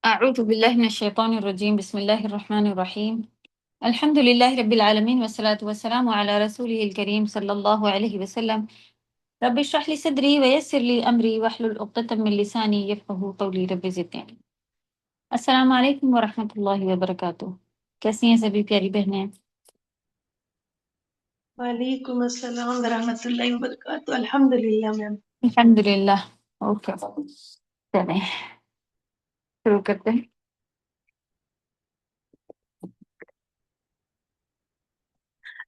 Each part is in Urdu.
أعوذ بالله من الشيطان الرجيم بسم الله الرحمن الرحيم الحمد لله رب العالمين والصلاة والسلام على رسوله الكريم صلى الله عليه وسلم رب اشرح لي صدري ويسر لي أمري واحلل عقدة من لساني يفقهوا قولي رب زدني علما۔ السلام علیکم ورحمۃ اللہ وبرکاتہ۔ کیسی ہیں سبھی پیاری بہنیں؟ وعلیکم السلام ورحمۃ اللہ وبرکاتہ۔ الحمد للہ میم۔ الحمد للہ۔ اوکے چلیں شروع کرتے ہیں۔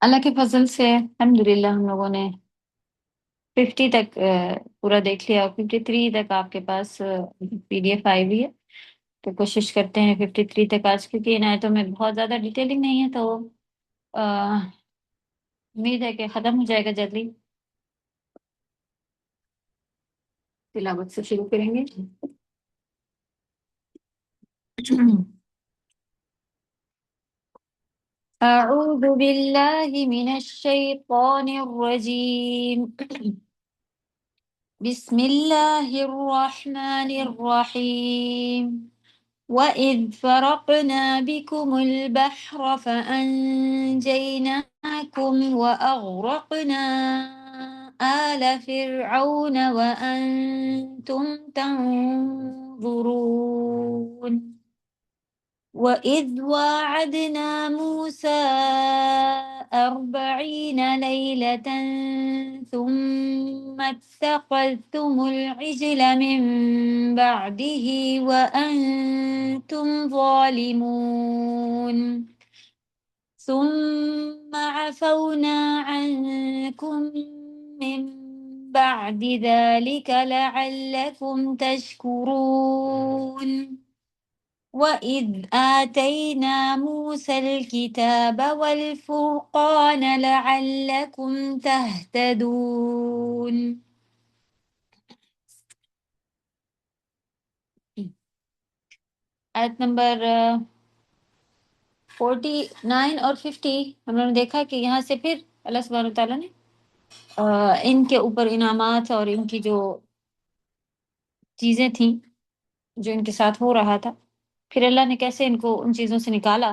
اللہ کے فضل سے الحمد للہ ہم لوگوں نے 50 تک پورا دیکھ لیا اور 53 تک آپ کے پاس پی ڈی ایف آئی ہوئی ہے، تو کوشش کرتے ہیں 53 تک آج، کیونکہ ان آیتوں میں بہت زیادہ ڈیٹیلنگ نہیں ہے، تو امید ہے کہ ختم ہو جائے گا جلدی۔ تلاوت سے شروع کریں گے۔ اعوذ باللہ من الشیطان الرجیم، بسم اللہ الرحمن الرحیم۔ وَإِذْ فَرَقْنَا بِكُمُ الْبَحْرَ فَأَنْجَيْنَاكُمْ وَأَغْرَقْنَا آلَ فِرْعَوْنَ وَأَنْتُمْ تَنْظُرُونَ وَإِذْ وَاعَدْنَا مُوسَىٰ 40 لَيْلَةً ثُمَّ اتَّخَذْتُمُ الْعِجْلَ مِن بَعْدِهِ وَأَنْتُمْ ظَالِمُونَ ثُمَّ عَفَوْنَا عَنْكُمْ مِن بَعْدِ ذَلِكَ لَعَلَّكُمْ تَشْكُرُونَ وَإِذْ آتَيْنَا مُوسَى الْكِتَابَ وَالْفُرْقَانَ لَعَلَّكُمْ تَهْتَدُونَ۔ آیت نمبر 49 اور 50 ہم لوگوں نے دیکھا کہ یہاں سے پھر اللہ سبحانہ وتعالیٰ نے ان کے اوپر انعامات اور ان کی جو چیزیں تھیں جو ان کے ساتھ ہو رہا تھا، پھر اللہ نے کیسے ان کو ان چیزوں سے نکالا،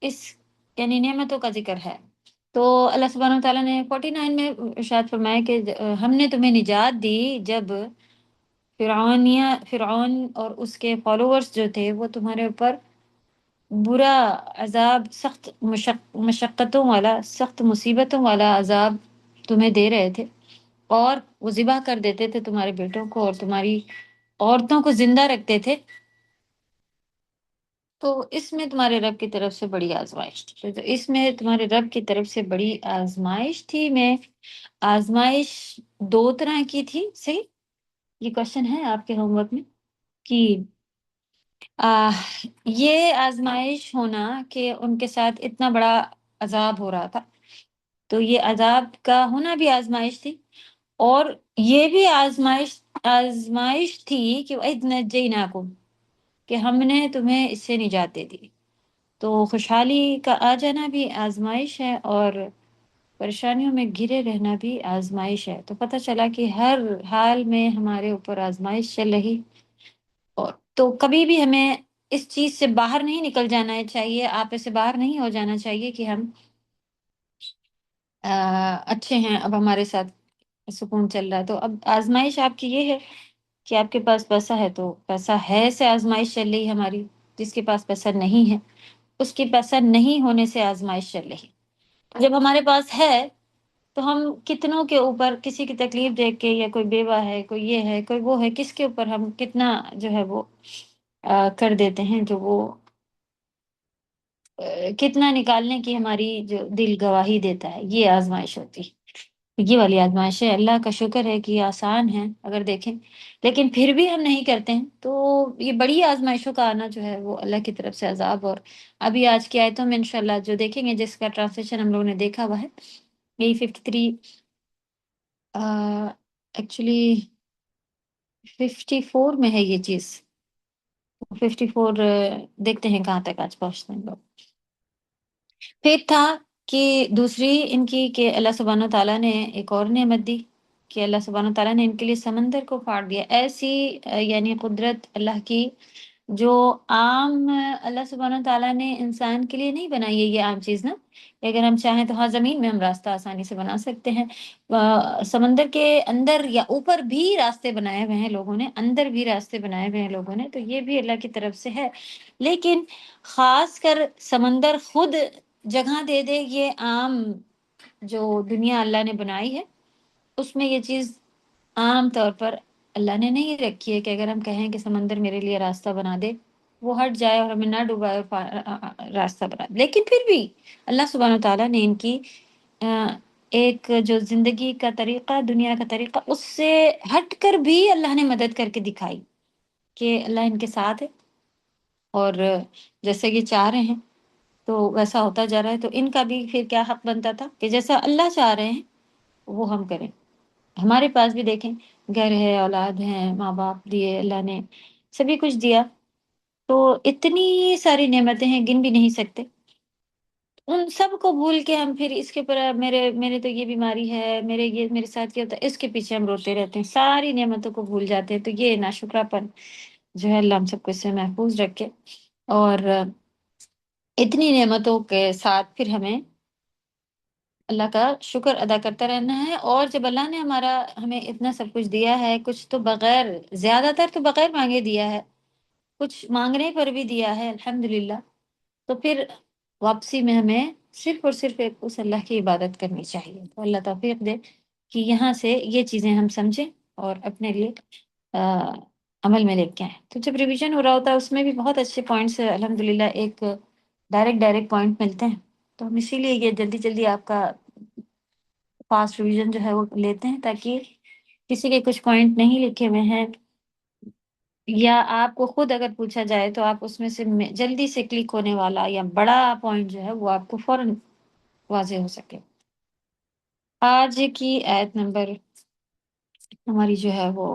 اس یعنی نعمتوں کا ذکر ہے۔ تو اللہ سبحانہ وتعالیٰ نے 49 میں ارشاد فرمایا کہ ہم نے تمہیں نجات دی جب فرعون اور اس کے فالوورز جو تھے وہ تمہارے اوپر برا عذاب، سخت مشقتوں والا، سخت مصیبتوں والا عذاب تمہیں دے رہے تھے، اور وہ ذبح کر دیتے تھے تمہارے بیٹوں کو اور تمہاری عورتوں کو زندہ رکھتے تھے۔ تو اس میں تمہارے رب کی طرف سے بڑی آزمائش تھی، تو اس میں تمہارے رب کی طرف سے بڑی آزمائش تھی۔ میں آزمائش 2 طرح کی تھی، صحیح؟ یہ کوشچن ہے آپ کے ہوم ورک میں کہ یہ آزمائش ہونا کہ ان کے ساتھ اتنا بڑا عذاب ہو رہا تھا، تو یہ عذاب کا ہونا بھی آزمائش تھی، اور یہ بھی آزمائش تھی کہ وَإِذْ نَجَّيْنَاكُمْ، کہ ہم نے تمہیں اس سے نجات دے دی۔ تو خوشحالی کا آ جانا بھی آزمائش ہے، اور پریشانیوں میں گھرے رہنا بھی آزمائش ہے۔ تو پتہ چلا کہ ہر حال میں ہمارے اوپر آزمائش چل رہی، اور تو کبھی بھی ہمیں اس چیز سے باہر نہیں نکل جانا چاہیے، آپ سے باہر نہیں ہو جانا چاہیے کہ ہم اچھے ہیں، اب ہمارے ساتھ سکون چل رہا ہے۔ تو اب آزمائش آپ کی یہ ہے کہ آپ کے پاس پیسہ ہے تو پیسہ ہے سے آزمائش چل رہی ہے ہماری، جس کے پاس پیسہ نہیں ہے اس کے پیسہ نہیں ہونے سے آزمائش چل رہی۔ جب ہمارے پاس ہے تو ہم کتنوں کے اوپر کسی کی تکلیف دیکھ کے، یا کوئی بیوہ ہے، کوئی یہ ہے، کوئی وہ ہے، کس کے اوپر ہم کتنا جو ہے وہ کر دیتے ہیں، جو وہ کتنا نکالنے کی ہماری جو دل گواہی دیتا ہے، یہ آزمائش ہوتی ہے۔ یہ والی آزمائش ہے، اللہ کا شکر ہے کہ یہ آسان ہے اگر دیکھیں، لیکن پھر بھی ہم نہیں کرتے ہیں، تو یہ بڑی آزمائشوں کا آنا جو ہے وہ اللہ کی طرف سے عذاب۔ اور ابھی آج کی آیتوں میں انشاءاللہ جو دیکھیں گے، جس کا ٹرانسلیشن ہم لوگوں نے دیکھا ہوا ہے، یہی 53 ایکچولی 54 میں ہے یہ چیز، 54 دیکھتے ہیں کہاں تک آج پہنچتے ہیں لوگ۔ پھر تھا کہ دوسری ان کی کہ اللہ سبحانہ تعالیٰ نے ایک اور نعمت دی کہ اللہ سبحانہ تعالیٰ نے ان کے لیے سمندر کو پھاڑ دیا۔ ایسی یعنی قدرت اللہ کی جو عام اللہ سبحانہ تعالیٰ نے انسان کے لیے نہیں بنائی ہے یہ عام چیز نا، کہ اگر ہم چاہیں تو ہاں زمین میں ہم راستہ آسانی سے بنا سکتے ہیں، سمندر کے اندر یا اوپر بھی راستے بنائے ہوئے ہیں لوگوں نے، اندر بھی راستے بنائے ہوئے ہیں لوگوں نے، تو یہ بھی اللہ کی طرف سے ہے۔ لیکن خاص کر سمندر خود جگہ دے دے، یہ عام جو دنیا اللہ نے بنائی ہے اس میں یہ چیز عام طور پر اللہ نے نہیں رکھی ہے کہ اگر ہم کہیں کہ سمندر میرے لیے راستہ بنا دے، وہ ہٹ جائے اور ہمیں نہ ڈبائے اور راستہ بنا دے۔ لیکن پھر بھی اللہ سبحانہ تعالیٰ نے ان کی ایک جو زندگی کا طریقہ، دنیا کا طریقہ، اس سے ہٹ کر بھی اللہ نے مدد کر کے دکھائی کہ اللہ ان کے ساتھ ہے، اور جیسے یہ چاہ رہے ہیں تو ویسا ہوتا جا رہا ہے۔ تو ان کا بھی پھر کیا حق بنتا تھا کہ جیسا اللہ چاہ رہے ہیں وہ ہم کریں۔ ہمارے پاس بھی دیکھیں گھر ہے، اولاد ہیں، ماں باپ دیے اللہ نے، سبھی کچھ دیا، تو اتنی ساری نعمتیں ہیں گن بھی نہیں سکتے، ان سب کو بھول کے ہم پھر اس کے پر میرے تو یہ بیماری ہے، میرے ساتھ یہ ہوتا ہے، اس کے پیچھے ہم روتے رہتے ہیں، ساری نعمتوں کو بھول جاتے ہیں۔ تو یہ ناشکرا پن جو ہے اللہ ہم سب کو اس سے محفوظ رکھے، اور اتنی نعمتوں کے ساتھ پھر ہمیں اللہ کا شکر ادا کرتا رہنا ہے۔ اور جب اللہ نے ہمیں اتنا سب کچھ دیا ہے، کچھ تو بغیر، زیادہ تر تو بغیر مانگے دیا ہے، کچھ مانگنے پر بھی دیا ہے الحمدللہ، تو پھر واپسی میں ہمیں صرف اور صرف ایک اس اللہ کی عبادت کرنی چاہیے۔ تو اللہ توفیق دے کہ یہاں سے یہ چیزیں ہم سمجھیں اور اپنے لیے عمل میں لے کے آئیں۔ تو جب ریویژن ہو رہا ہوتا ہے اس میں بھی بہت اچھے پوائنٹس الحمدللہ ایک ڈائریکٹ پوائنٹ ملتے ہیں، تو ہم اسی لیے یہ جلدی جلدی آپ کا فاسٹ ریویژن جو ہے وہ لیتے ہیں، تاکہ کسی کے کچھ پوائنٹ نہیں لکھے ہوئے ہیں یا آپ کو خود اگر پوچھا جائے تو آپ اس میں سے جلدی سے کلک ہونے والا یا بڑا پوائنٹ جو ہے وہ آپ کو فوراً واضح ہو سکے۔ آج کی آیت نمبر ہماری جو ہے وہ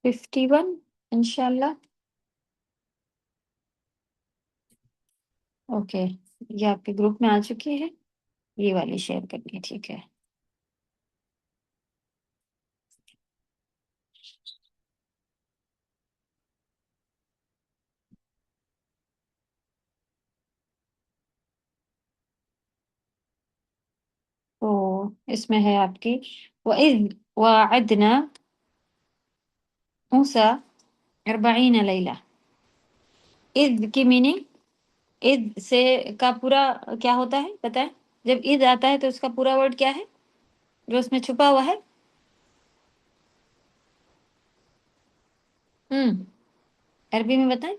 51 انشاءاللہ۔ اوکے، یہ آپ کے گروپ میں آ چکی ہے، یہ والی شیئر کرنی ہے، ٹھیک ہے۔ تو اس میں ہے آپ کی وَإِذْ وَعَدْنَا مُوسَى 40 لَيْلَةً۔ اذ کی میننگ، اذ سے کا پورا کیا ہوتا ہے پتہ ہے؟ جب اذ آتا ہے تو اس کا پورا ورڈ کیا ہے جو اس میں چھپا ہوا ہے؟ عربی میں بتائیں،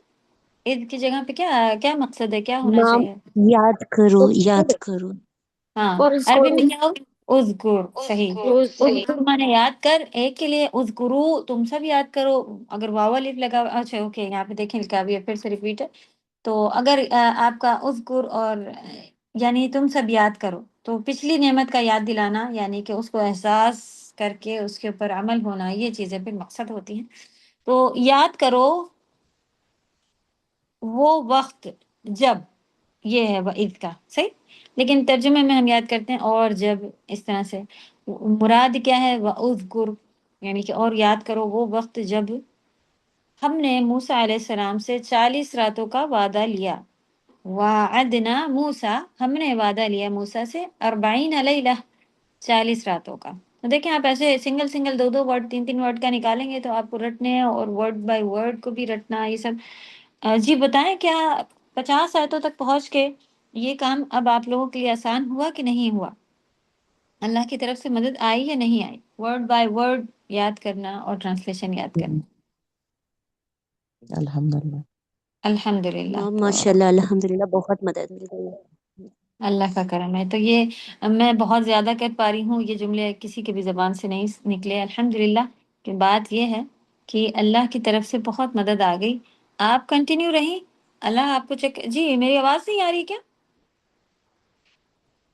اذ کی جگہ پہ کیا کیا مقصد ہے، کیا ہونا نام چاہیے؟ یاد کرو، یاد اذکر، کرو. ہاں عربی میں اذکرو. کیا ہوگا؟ اذکر، صحیح، اذکر مانے یاد کر، ایک کے لیے اذکرو تم سب یاد کرو، اگر واو الف لگا، اچھا اوکے یہاں پہ دیکھیں لکھا بھی ہے، پھر سے ریپیٹ ہے، تو اگر آپ کا اذکر اور یعنی تم سب یاد کرو، تو پچھلی نعمت کا یاد دلانا، یعنی کہ اس کو احساس کر کے اس کے اوپر عمل ہونا، یہ چیزیں پھر مقصد ہوتی ہیں۔ تو یاد کرو وہ وقت جب، یہ ہے وعید کا صحیح، لیکن ترجمے میں ہم یاد کرتے ہیں اور جب، اس طرح سے مراد کیا ہے؟ وَاذْکُر، یعنی کہ اور یاد کرو وہ وقت جب ہم نے موسیٰ علیہ السلام سے 40 راتوں کا وعدہ لیا۔ وعدنا موسیٰ، ہم نے وعدہ لیا موسیٰ سے 40 لیلہ، 40 راتوں کا۔ تو دیکھیں آپ ایسے سنگل سنگل دو ورڈ، تین ورڈ کا نکالیں گے تو آپ کو رٹنے اور ورڈ بائی ورڈ کو بھی رٹنا، یہ سب۔ جی بتائیں، کیا 50 آیتوں تک پہنچ کے یہ کام اب آپ لوگوں کے لیے آسان ہوا کہ نہیں ہوا؟ اللہ کی طرف سے مدد آئی یا نہیں آئی؟ ورڈ بائی ورڈ یاد کرنا اور ٹرانسلیشن یاد کرنا۔ الحمدللہ. الحمدللہ، تو ماشاء اللہ، الحمدللہ، بہت مدد مل گئی ہے. اللہ کا کرم ہے۔ تو یہ میں بہت زیادہ کر پا رہی ہوں، یہ جملے کسی کی بھی زبان سے نہیں نکلے الحمدللہ، کہ بات یہ ہے کہ اللہ کی طرف سے بہت مدد آ گئی۔ آپ کنٹینیو رہیں، اللہ آپ کو جی میری آواز نہیں آ رہی کیا؟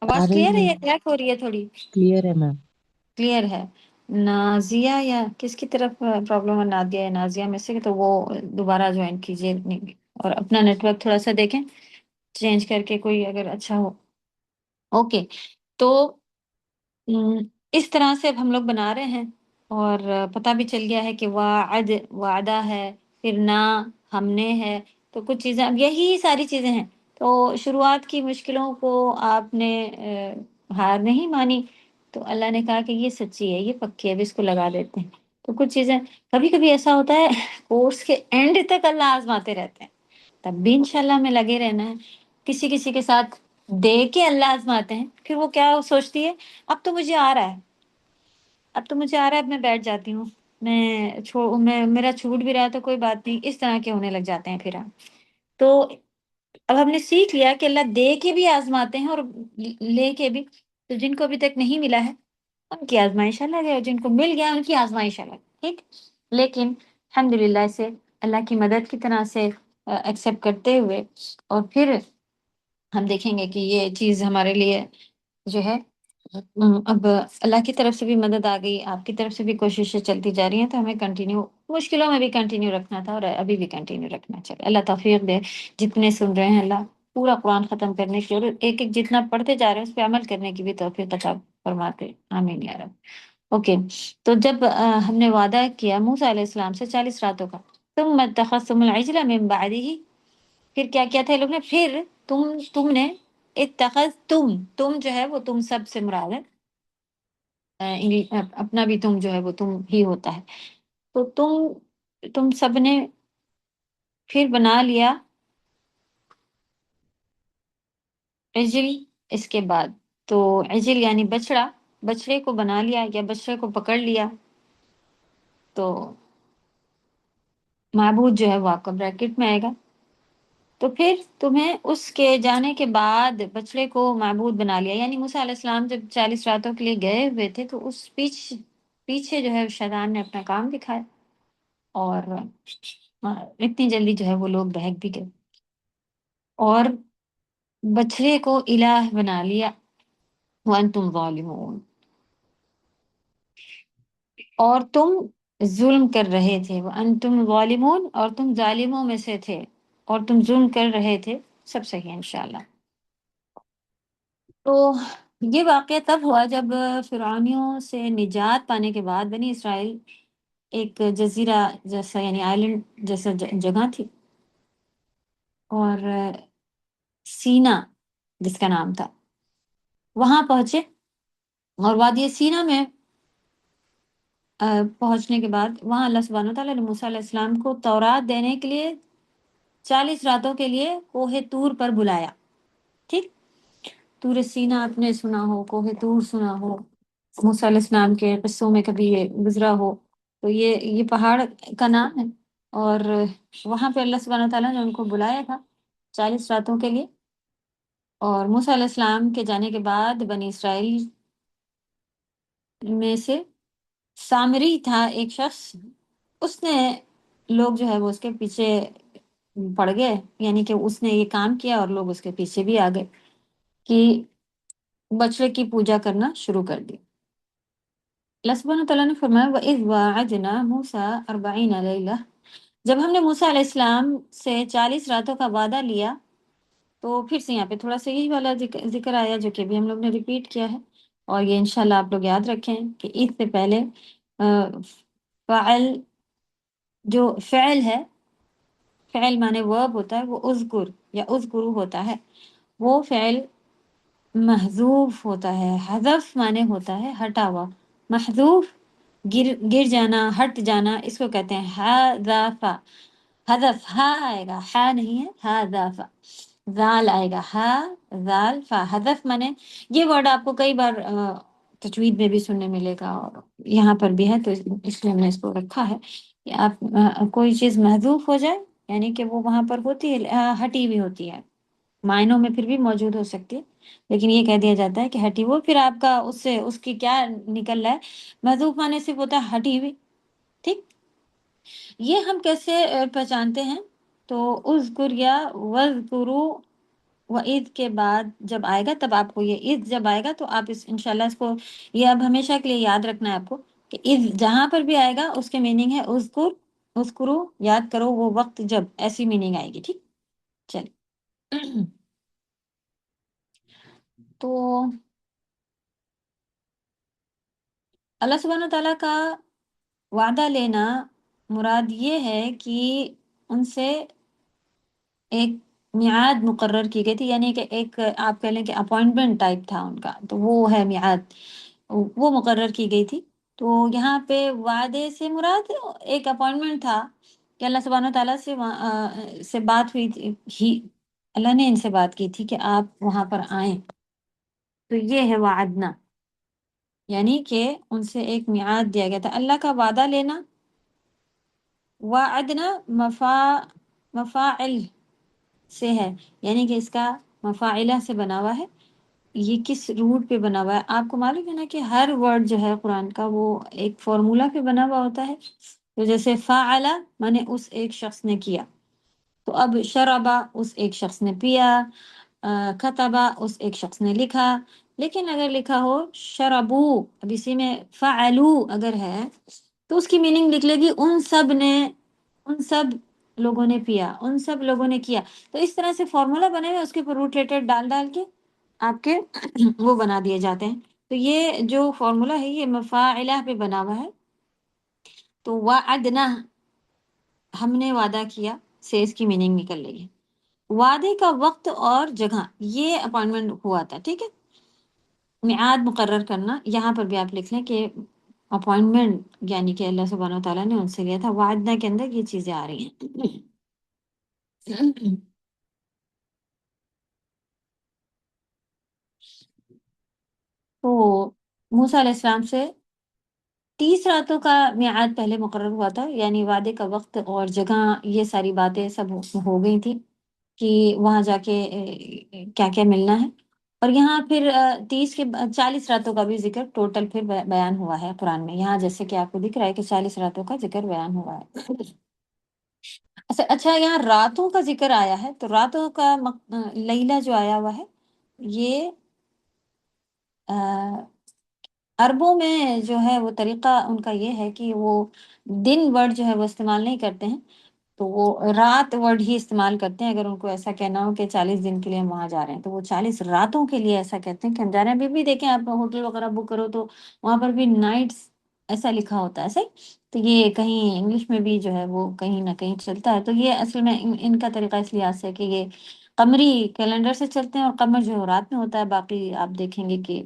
آ آواز رہی کلیئر ہے ہے، یا کریک ہو رہی ہے تھوڑی؟ کلیئر ہے میم. کلیئر ہے۔ نازیہ یا کس کی طرف پرابلم ہے؟ نادیہ یا نازیہ میں سے، تو وہ دوبارہ جوائن کیجیے، اور اپنا نیٹ ورک تھوڑا سا دیکھیں چینج کر کے، کوئی اگر اچھا ہو۔ اوکے، تو اس طرح سے اب ہم لوگ بنا رہے ہیں اور پتہ بھی چل گیا ہے کہ وعد وعدہ ہے، پھر نہ ہم نے ہے، تو کچھ چیزیں اب یہی ساری چیزیں ہیں۔ تو شروعات کی مشکلوں کو آپ نے ہار نہیں مانی، تو اللہ نے کہا کہ یہ سچی ہے، یہ پکی ہے، اب اس کو لگا دیتے ہیں۔ تو کچھ چیزیں کبھی کبھی ایسا ہوتا ہے کورس کے اینڈ تک اللہ آزماتے رہتے ہیں، تب بھی انشاءاللہ ہمیں لگے رہنا ہے۔ کسی کسی کے ساتھ دے کے اللہ آزماتے ہیں، پھر وہ کیا سوچتی ہے، اب تو مجھے آ رہا ہے، اب تو مجھے آ رہا ہے، اب میں بیٹھ جاتی ہوں، میں میرا چھوٹ بھی رہا تو کوئی بات نہیں، اس طرح کے ہونے لگ جاتے ہیں پھر آپ۔ تو اب ہم نے سیکھ لیا کہ اللہ دے کے بھی آزماتے ہیں اور لے کے بھی۔ تو جن کو ابھی تک نہیں ملا ہے ان کی آزمائش الگ ہے، اور جن کو مل گیا ان کی آزمائش الگ، ٹھیک۔ لیکن الحمدللہ اسے اللہ کی مدد کی طرح سے ایکسیپٹ کرتے ہوئے، اور پھر ہم دیکھیں گے کہ یہ چیز ہمارے لیے جو ہے اب اللہ کی طرف سے بھی مدد آ گئی، آپ کی طرف سے بھی کوششیں چلتی جا رہی ہیں، تو ہمیں کنٹینیو مشکلوں میں بھی کنٹینیو رکھنا تھا، اور ابھی بھی کنٹینیو رکھنا چاہیے۔ اللہ توفیق دے جتنے سن رہے ہیں، اللہ پورا قرآن ختم کرنے کی اور ایک ایک جتنا پڑھتے جا رہے ہیں اس پہ عمل کرنے کی بھی توفیق عطا فرماتے، آمین یا رب۔ اوکے، تو جب ہم نے وعدہ کیا موسیٰ علیہ السلام سے 40 راتوں کا، ثم اتخذتم العجل من بعده، پھر کیا کیا تھا یہ لوگ نے، پھر تم نے تم جو ہے وہ تم سب سے مراد ہے، اپنا بھی تم جو ہے وہ تم ہی ہوتا ہے، تو تم سب نے پھر بنا لیا عجل اس کے بعد۔ تو عجل یعنی بچڑے کو بنا لیا یا بچڑے کو پکڑ لیا، تو معبود جو ہے وہ آپ کا بریکٹ میں آئے گا۔ تو پھر تمہیں اس کے جانے کے بعد بچڑے کو معبود بنا لیا، یعنی موسیٰ علیہ السلام جب 40 راتوں کے لیے گئے ہوئے تھے تو اس پیچھے جو ہے شیطان نے اپنا کام دکھایا، اور اتنی جلدی جو ہے وہ لوگ بہک بھی گئے، اور بچڑے کو الہ بنا لیا، وانتم ظالمون، اور تم ظلم کر رہے تھے، وانتم ظالمون، اور تم ظالموں میں سے تھے، اور تم ظلم کر رہے تھے، سب صحیح ہے انشاءاللہ۔ تو یہ واقعہ تب ہوا جب فرعونیوں سے نجات پانے کے بعد بنی اسرائیل ایک جزیرہ جیسا یعنی آئلینڈ جیسا جگہ تھی، اور سینا جس کا نام تھا، وہاں پہنچے، اور وادی سینا میں پہنچنے کے بعد وہاں اللہ سبحانہ وتعالیٰ نے موسیٰ علیہ السلام کو تورات دینے کے لیے 40 راتوں کے لیے کوہ طور پر بلایا، ٹھیک۔ طور سینا آپ نے سنا ہو، کوہ طور سنا ہو، موسیٰ علیہ السلام کے قصوں میں کبھی یہ گزرا ہو، تو یہ پہاڑ کا نام ہے، اور وہاں پہ اللہ سبحانہ وتعالیٰ نے ان کو بلایا تھا 40 راتوں کے لیے۔ اور موسیٰ علیہ السلام کے جانے کے بعد بنی اسرائیل میں سے سامری تھا ایک شخص، اس نے لوگ جو ہے وہ اس کے پیچھے پڑ گئے، یعنی کہ اس نے یہ کام کیا اور لوگ اس کے پیچھے بھی آ گئے کہ بچڑے کی پوجا کرنا شروع کر دی۔ اللہ سبحانہ تعالیٰ نے فرمایا وَإِذْ وَاعَدْنَا مُوسَىٰ 40 لَيْلَةً، جب ہم نے موسیٰ علیہ السلام سے 40 راتوں کا وعدہ لیا، تو پھر سے یہاں پہ تھوڑا سا یہی والا ذکر آیا جو کہ بھی ہم لوگ نے ریپیٹ کیا ہے، اور یہ انشاءاللہ آپ لوگ یاد رکھیں کہ اس سے پہلے فعل جو فعل ہے، فعل معنی ورب ہوتا ہے، وہ اذکر یا اذکرو ہوتا ہے، وہ فعل محذوف ہوتا ہے، حذف معنی ہوتا ہے ہٹا ہوا، محذوف گر جانا، ہٹ جانا، اس کو کہتے ہیں حذف، حذف ہا آئے گا، ہا نہیں ہے، حذف، ذال آئے گا، ہا ذال فا، حذف معنی یہ ورڈ آپ کو کئی بار تجوید میں بھی سننے ملے گا، اور یہاں پر بھی ہے، تو اس لیے ہم نے اس کو رکھا ہے کہ آپ کوئی چیز محذوف ہو جائے یعنی کہ وہ وہاں پر ہوتی ہے، ہٹی ہوئی ہوتی ہے، معنوں میں پھر بھی موجود ہو سکتی ہے، لیکن یہ کہہ دیا جاتا ہے کہ ہٹی وہ، پھر آپ کا اس کی کیا نکل رہا ہے، محذوف معنی صرف ہوتا ہے ہٹی ہوئی، ٹھیک۔ یہ ہم کیسے پہچانتے ہیں، تو اذکر یا وذکرو، وعید کے بعد جب آئے گا تب آپ کو یہ عید جب آئے گا تو آپ انشاءاللہ اس کو یہ اب ہمیشہ کے لیے یاد رکھنا ہے آپ کو کہ عید جہاں پر بھی آئے گا اس کے میننگ ہے اذکر، اذکرو، یاد کرو وہ وقت جب، ایسی میننگ آئے گی، ٹھیک۔ چلیے، تو اللہ سبحانہ تعالیٰ کا وعدہ لینا مراد یہ ہے کہ ان سے ایک میعاد مقرر کی گئی تھی، یعنی کہ ایک آپ کہہ لیں کہ اپوائنٹمنٹ ٹائپ تھا ان کا، تو وہ ہے میعاد، وہ مقرر کی گئی تھی۔ تو یہاں پہ وعدے سے مراد ایک اپوائنٹمنٹ تھا کہ اللہ سبحانہ وتعالیٰ سے بات ہوئی تھی، اللہ نے ان سے بات کی تھی کہ آپ وہاں پر آئیں، تو یہ ہے وعدنا، یعنی کہ ان سے ایک میعاد دیا گیا تھا۔ اللہ کا وعدہ لینا، وعدنا مفاعل سے ہے، یعنی کہ اس کا مفاعلہ سے بنا ہوا ہے۔ یہ کس روٹ پہ بنا ہوا ہے؟ آپ کو معلوم ہے نا کہ ہر ورڈ جو ہے قرآن کا وہ ایک فارمولا پہ بنا ہوا ہوتا ہے۔ تو جیسے فعل مانے اس ایک شخص نے کیا، تو اب شربا اس ایک شخص نے پیا، کتبا اس ایک شخص نے لکھا۔ لیکن اگر لکھا ہو شربو، اب اسی میں فعلو اگر ہے تو اس کی میننگ نکلے گی ان سب لوگوں نے پیا، ان سب لوگوں نے کیا۔ تو اس طرح سے فارمولا بنے ہوئے، اس کے اوپر روٹ لیٹر ڈال کے آپ کے وہ بنا دیے جاتے ہیں۔ تو یہ جو فارمولا ہے یہ مفاعلہ پہ بنا ہوا ہے۔ تو وعدنا ہم نے وعدہ کیا سے اس کی میننگ نکل رہی ہے۔ وعدے کا وقت اور جگہ، یہ اپوائنٹمنٹ ہوا تھا، ٹھیک ہے، میعاد مقرر کرنا۔ یہاں پر بھی آپ لکھ لیں کہ اپوائنٹمنٹ یعنی کہ اللہ سبحانہ وتعالیٰ نے ان سے لیا تھا۔ وعدنا کے اندر یہ چیزیں آ رہی ہیں۔ تو موسیٰ علیہ السلام سے 30 راتوں کا میعاد پہلے مقرر ہوا تھا، یعنی وعدے کا وقت اور جگہ یہ ساری باتیں سب ہو گئی تھی کہ وہاں جا کے کیا کیا ملنا ہے۔ اور یہاں پھر 40 راتوں کا بھی ذکر ٹوٹل پھر بیان ہوا ہے قرآن میں، یہاں جیسے کہ آپ کو دکھ رہا ہے کہ 40 راتوں کا ذکر بیان ہوا ہے۔ اچھا یہاں راتوں کا ذکر آیا ہے، تو راتوں کا لیلہ جو آیا ہوا ہے یہ عربوں میں جو ہے وہ طریقہ ان کا یہ ہے کہ وہ دن ورڈ جو ہے وہ استعمال نہیں کرتے ہیں، تو وہ رات ورڈ ہی استعمال کرتے ہیں۔ اگر ان کو ایسا کہنا ہو کہ 40 دن کے لیے ہم وہاں جا رہے ہیں تو وہ 40 راتوں کے لیے ایسا کہتے ہیں کہ ہم جا رہے ہیں۔ ابھی بھی دیکھیں آپ ہوٹل وغیرہ بک کرو تو وہاں پر بھی نائٹس ایسا لکھا ہوتا ہے، صحیح؟ تو یہ کہیں انگلش میں بھی جو ہے وہ کہیں نہ کہیں چلتا ہے۔ تو یہ اصل میں ان کا طریقہ اس لحاظ سے کہ یہ قمری کیلنڈر سے چلتے ہیں، اور قمر جو ہے رات میں ہوتا ہے، باقی آپ دیکھیں گے کہ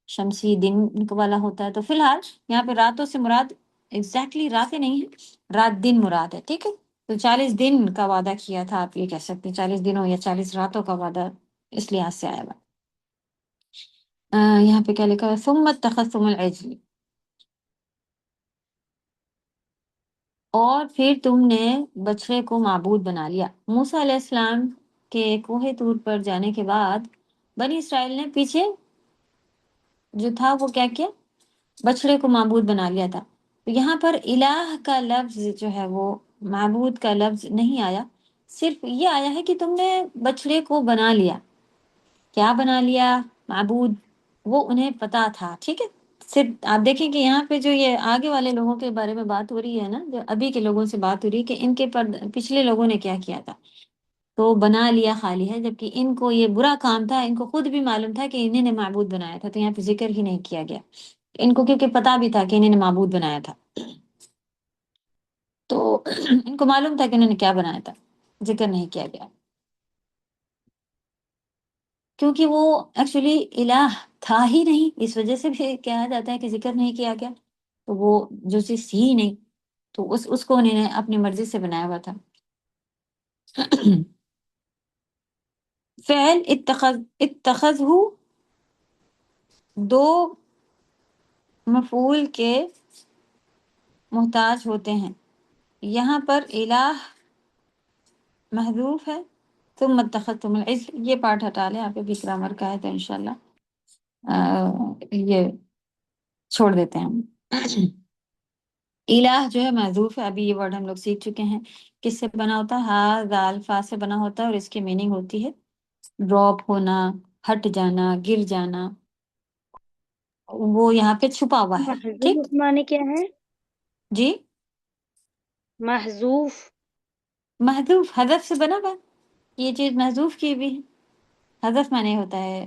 شمسی دن والا ہوتا ہے۔ تو فی الحال یہاں پہ راتوں سے مراد ایگزیکٹلی راتیں نہیں ہے، رات دن مراد ہے، ٹھیک ہے۔ تو 40 دن کا وعدہ کیا تھا، آپ یہ کہہ سکتے ہیں 40 دنوں یا 40 راتوں کا وعدہ اس لحاظ سے آیا ہوا۔ یہاں پہ کیا لکھا ہے؟ ثم اتخذتم العجل، اور پھر تم نے بچڑے کو معبود بنا لیا۔ موسیٰ علیہ السلام کے کوہ طور پر جانے کے بعد بنی اسرائیل نے پیچھے جو تھا وہ کیا کیا؟ بچڑے کو معبود بنا لیا تھا۔ تو یہاں پر الہ کا لفظ جو ہے وہ معبود کا لفظ نہیں آیا، صرف یہ آیا ہے کہ تم نے بچڑے کو بنا لیا۔ کیا بنا لیا؟ معبود، وہ انہیں پتا تھا، ٹھیک ہے۔ صرف آپ دیکھیں کہ یہاں پہ جو یہ آگے والے لوگوں کے بارے میں بات ہو رہی ہے نا، جو ابھی کے لوگوں سے بات ہو رہی ہے کہ ان کے پچھلے لوگوں نے کیا کیا تھا، تو بنا لیا خالی ہے، جبکہ ان کو یہ برا کام تھا، ان کو خود بھی معلوم تھا کہ انہیں نے معبود بنایا تھا، تو یہاں پہ ذکر ہی نہیں کیا گیا ان کو، کیونکہ پتا بھی تھا کہ انہیں نے معبود بنایا تھا، تو ان کو معلوم تھا کہ انہوں نے کیا بنایا تھا، ذکر نہیں کیا گیا، کیونکہ وہ ایکچولی الہ تھا ہی نہیں، اس وجہ سے بھی کہا جاتا ہے کہ ذکر نہیں کیا گیا، تو وہ جو چیز تھی ہی نہیں، تو اس کو انہوں نے اپنی مرضی سے بنایا ہوا تھا۔ فعل اتخذ دو مفعول کے محتاج ہوتے ہیں، یہاں پر الہ محذوف ہے، ثم اتخذتم العجل، یہ پارٹ ہٹا لیں، آپ ابھی گرامر کا ہے تو انشاءاللہ یہ چھوڑ دیتے ہیں ہم۔ الہ جو ہے محذوف ہے، ابھی یہ ورڈ ہم لوگ سیکھ چکے ہیں، کس سے بنا ہوتا ہے؟ ہا ذال فا سے بنا ہوتا ہے، اور اس کی میننگ ہوتی ہے ڈراپ ہونا، ہٹ جانا، گر جانا، وہ یہاں پہ چھپا ہوا ہے، ٹھیک محذوف معنی کیا ہے؟ جی؟ محذوف محذوف حذف سے بنا ہوا، یہ چیز محذوف کی بھی ہے، حذف معنی ہوتا ہے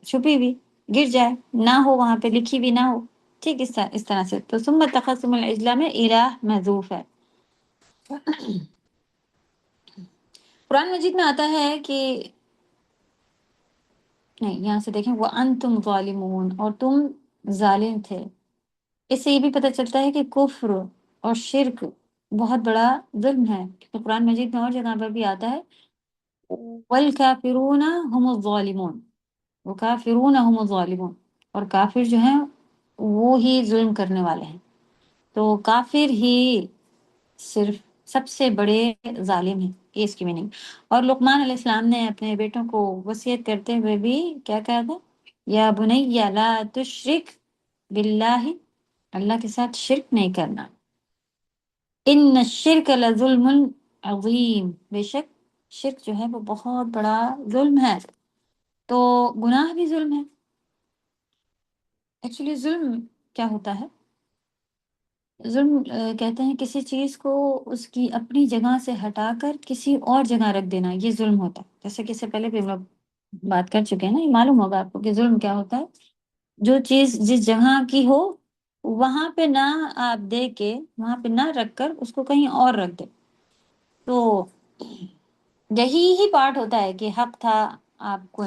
چھپی بھی، گر جائے، نہ ہو وہاں پہ، لکھی بھی نہ ہو، ٹھیک اس طرح سے. تو ثم تخصم العجلہ میں الہ محذوف ہے. قرآن مجید میں آتا ہے کہ نہیں، یہاں سے دیکھیں وَأَنْتُمْ ظَالِمُونَ، اور تم ظالم تھے. اس سے یہ بھی پتہ چلتا ہے کہ کفر اور شرک بہت بڑا ظلم ہے. تو قرآن مجید میں اور جگہ پر بھی آتا ہے وَالْكَافِرُونَ هُمُ الظَّالِمُونَ، وَكَافِرُونَ هُمُ الظَّالِمُونَ، اور کافر جو ہیں وہ ہی ظلم کرنے والے ہیں. تو کافر ہی صرف سب سے بڑے ظالم ہیں، یہ اس کی میننگ. اور لقمان علیہ السلام نے اپنے بیٹوں کو وصیت کرتے ہوئے بھی کیا کہا تھا؟ یا بنی لا تشرک باللہ، اللہ کے ساتھ شرک نہیں کرنا. ان الشرک لظلم عظیم، بے شک شرک جو ہے وہ بہت بڑا ظلم ہے. تو گناہ بھی ظلم ہے. ایکچولی ظلم کیا ہوتا ہے؟ ظلم کہتے ہیں کسی چیز کو اس کی اپنی جگہ سے ہٹا کر کسی اور جگہ رکھ دینا، یہ ظلم ہوتا ہے. جیسے کہ اس سے پہلے بھی ہم لوگ بات کر چکے ہیں نا، یہ معلوم ہوگا آپ کو کہ ظلم کیا ہوتا ہے. جو چیز جس جگہ کی ہو وہاں پہ نہ آپ دے کے، وہاں پہ نہ رکھ کر اس کو کہیں اور رکھ دے. تو یہی ہی پارٹ ہوتا ہے کہ حق تھا آپ کو،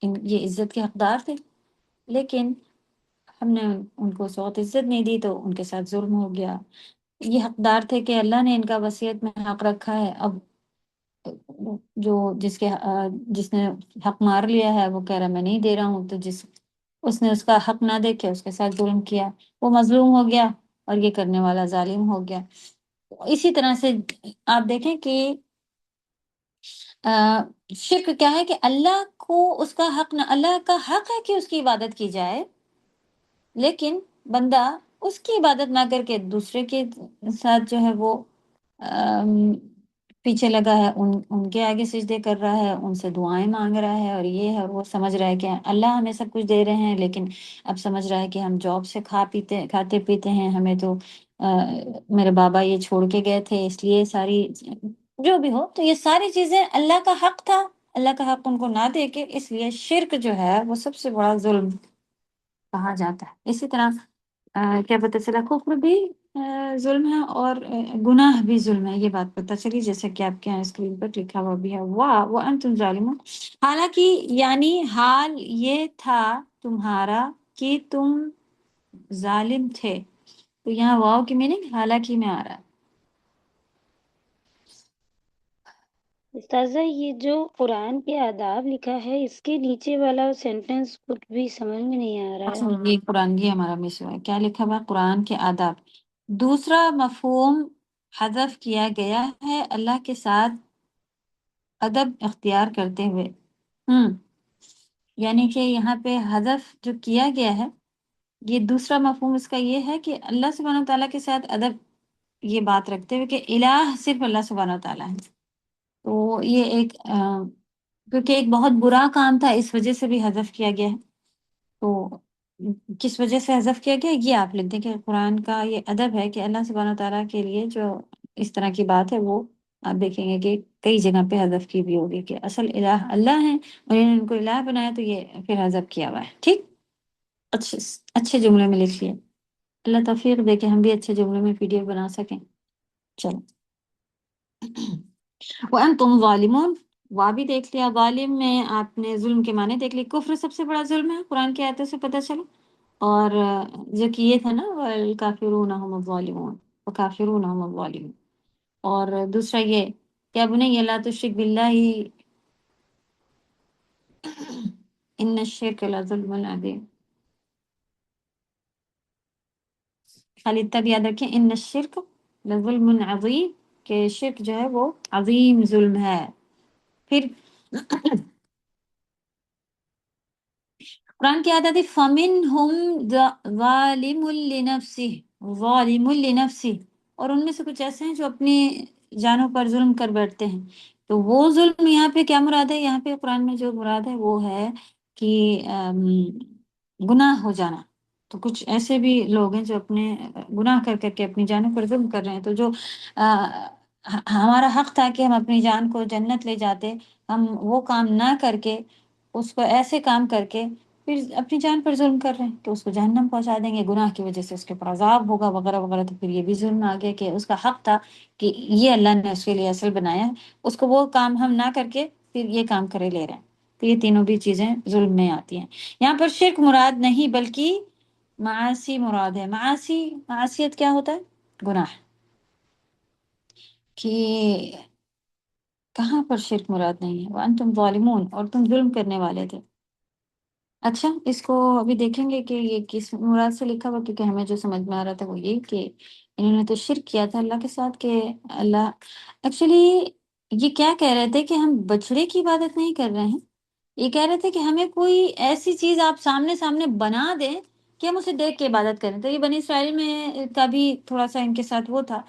یہ عزت کے حقدار تھے، لیکن ہم نے ان کو اس وقت عزت نہیں دی تو ان کے ساتھ ظلم ہو گیا. یہ حقدار تھے کہ اللہ نے ان کا وصیت میں حق رکھا ہے، اب جس نے حق مار لیا ہے وہ کہہ رہا میں نہیں دے رہا ہوں، تو اس نے اس کا حق نہ دے کے اس کے ساتھ ظلم کیا، وہ مظلوم ہو گیا اور یہ کرنے والا ظالم ہو گیا. اسی طرح سے آپ دیکھیں کہ شرک کیا ہے کہ اللہ کو اس کا حق نہ، اللہ کا حق ہے کہ اس کی عبادت کی جائے، لیکن بندہ اس کی عبادت نہ کر کے دوسرے کے ساتھ جو ہے وہ پیچھے لگا ہے، ان کے آگے سجدے کر رہا ہے، ان سے دعائیں مانگ رہا ہے، اور یہ ہے وہ سمجھ رہا ہے کہ اللہ ہمیں سب کچھ دے رہے ہیں، لیکن اب سمجھ رہا ہے کہ ہم جاب سے کھاتے پیتے ہیں، ہمیں تو میرے بابا یہ چھوڑ کے گئے تھے، اس لیے ساری جو بھی ہو. تو یہ ساری چیزیں اللہ کا حق تھا، اللہ کا حق ان کو نہ دے کے، اس لیے شرک جو ہے وہ سب سے بڑا ظلم کہا جاتا ہے. اسی طرح کیا پتہ چلا کفر بھی ظلم ہے اور گناہ بھی ظلم ہے، یہ بات پتہ چلی جیسے کہ آپ کے یہاں اسکرین پر لکھا ہوا بھی ہے وَأَنْتُمْ ظَالِمُونَ. حالانکہ یعنی حال یہ تھا تمہارا کہ تم ظالم تھے. تو یہاں واو کی میننگ حالانکہ میں آ رہا ہے. استاذہ یہ جو قرآن کے آداب لکھا ہے اس کے نیچے والا سینٹنس کچھ بھی سمجھ میں نہیں آ رہا ہے. یہ قرآن یہ ہمارا مس ہوا ہے. کیا لکھا ہوا؟ قرآن کے آداب. دوسرا مفہوم حذف کیا گیا ہے اللہ کے ساتھ ادب اختیار کرتے ہوئے. یعنی کہ یہاں پہ حذف جو کیا گیا ہے، یہ دوسرا مفہوم اس کا یہ ہے کہ اللہ سبحانہ وتعالیٰ کے ساتھ ادب، یہ بات رکھتے ہوئے کہ الہ صرف اللہ سبحانہ وتعالیٰ ہے. تو یہ کیونکہ ایک بہت برا کام تھا اس وجہ سے بھی حذف کیا گیا ہے. تو کس وجہ سے حذف کیا گیا یہ آپ لکھ دیں کہ قرآن کا یہ ادب ہے کہ اللہ سبحانہ وتعالیٰ کے لیے جو اس طرح کی بات ہے وہ آپ دیکھیں گے کہ کئی جگہ پہ حذف کی بھی ہوگی کہ اصل الہ اللہ ہے اور انہوں نے ان کو الہ بنایا، تو یہ پھر حذف کیا ہوا ہے. ٹھیک، اچھے جملے میں لکھ لیے. اللہ توفیق دے کہ ہم بھی اچھے جملے میں PDF بنا سکیں. چلو وَأَنْتُمْ ظَالِمُونَ، وا بھی دیکھ لیا. ظالم میں آپ نے ظلم کے معنی دیکھ لی. کفر سب سے بڑا ظلم ہے، قرآن کی آیتوں سے پتہ چلا. اور جو کہ یہ تھا نا وَالْكَافِرُونَ هُمُ الظَّالِمُونَ، وَكَافِرُونَ هُمُ الظَّالِمُونَ. اور دوسرا یہ کہ بنی لا تشرک باللہ ان الشرک لظلم عظیم. خالی تب یاد رکھیں ان الشرک لظلم عظیم، کہ شرک جو ہے وہ عظیم ظلم ہے. پھر قرآن کی عادت ہے فَمِنْهُمْ ظَالِمٌ لِنَفْسِهِ ظَالِمٌ لِنَفْسِهِ، اور ان میں سے کچھ ایسے ہیں جو اپنی جانوں پر ظلم کر بیٹھتے ہیں. تو وہ ظلم یہاں پہ کیا مراد ہے؟ یہاں پہ قرآن میں جو مراد ہے وہ ہے کہ گناہ ہو جانا. تو کچھ ایسے بھی لوگ ہیں جو اپنے گناہ کر کر کے اپنی جانوں پر ظلم کر رہے ہیں. تو جو ہمارا حق تھا کہ ہم اپنی جان کو جنت لے جاتے، ہم وہ کام نہ کر کے اس کو ایسے کام کر کے پھر اپنی جان پر ظلم کر رہے ہیں کہ اس کو جہنم پہنچا دیں گے، گناہ کی وجہ سے اس کے اوپر عذاب ہوگا وغیرہ وغیرہ، تو پھر یہ بھی ظلم آ گیا کہ اس کا حق تھا کہ یہ اللہ نے اس کے لیے اصل بنایا ہے، اس کو وہ کام ہم نہ کر کے پھر یہ کام کرے لے رہے ہیں، تو یہ تینوں بھی چیزیں ظلم میں آتی ہیں۔ یہاں پر شرک مراد نہیں بلکہ معاصی مراد ہے۔ معاصیت کیا ہوتا ہے؟ گناہ۔ کہ کہاں پر شرک مراد نہیں ہے؟ وَأَنْتُمْ ظَالِمُونَ، اور تم ظلم کرنے والے تھے۔ اچھا، اس کو ابھی دیکھیں گے کہ یہ کس مراد سے لکھا ہوا، کیونکہ ہمیں جو سمجھ میں آ رہا تھا وہ یہ کہ انہوں نے تو شرک کیا تھا اللہ کے ساتھ، کہ اللہ ایکچولی یہ کیا کہہ رہے تھے کہ ہم بچڑے کی عبادت نہیں کر رہے ہیں، یہ کہہ رہے تھے کہ ہمیں کوئی ایسی چیز آپ سامنے بنا دیں کہ ہم اسے دیکھ کے عبادت کریں۔ تو یہ بنی اسرائیل میں کا بھی تھوڑا سا ان کے ساتھ وہ تھا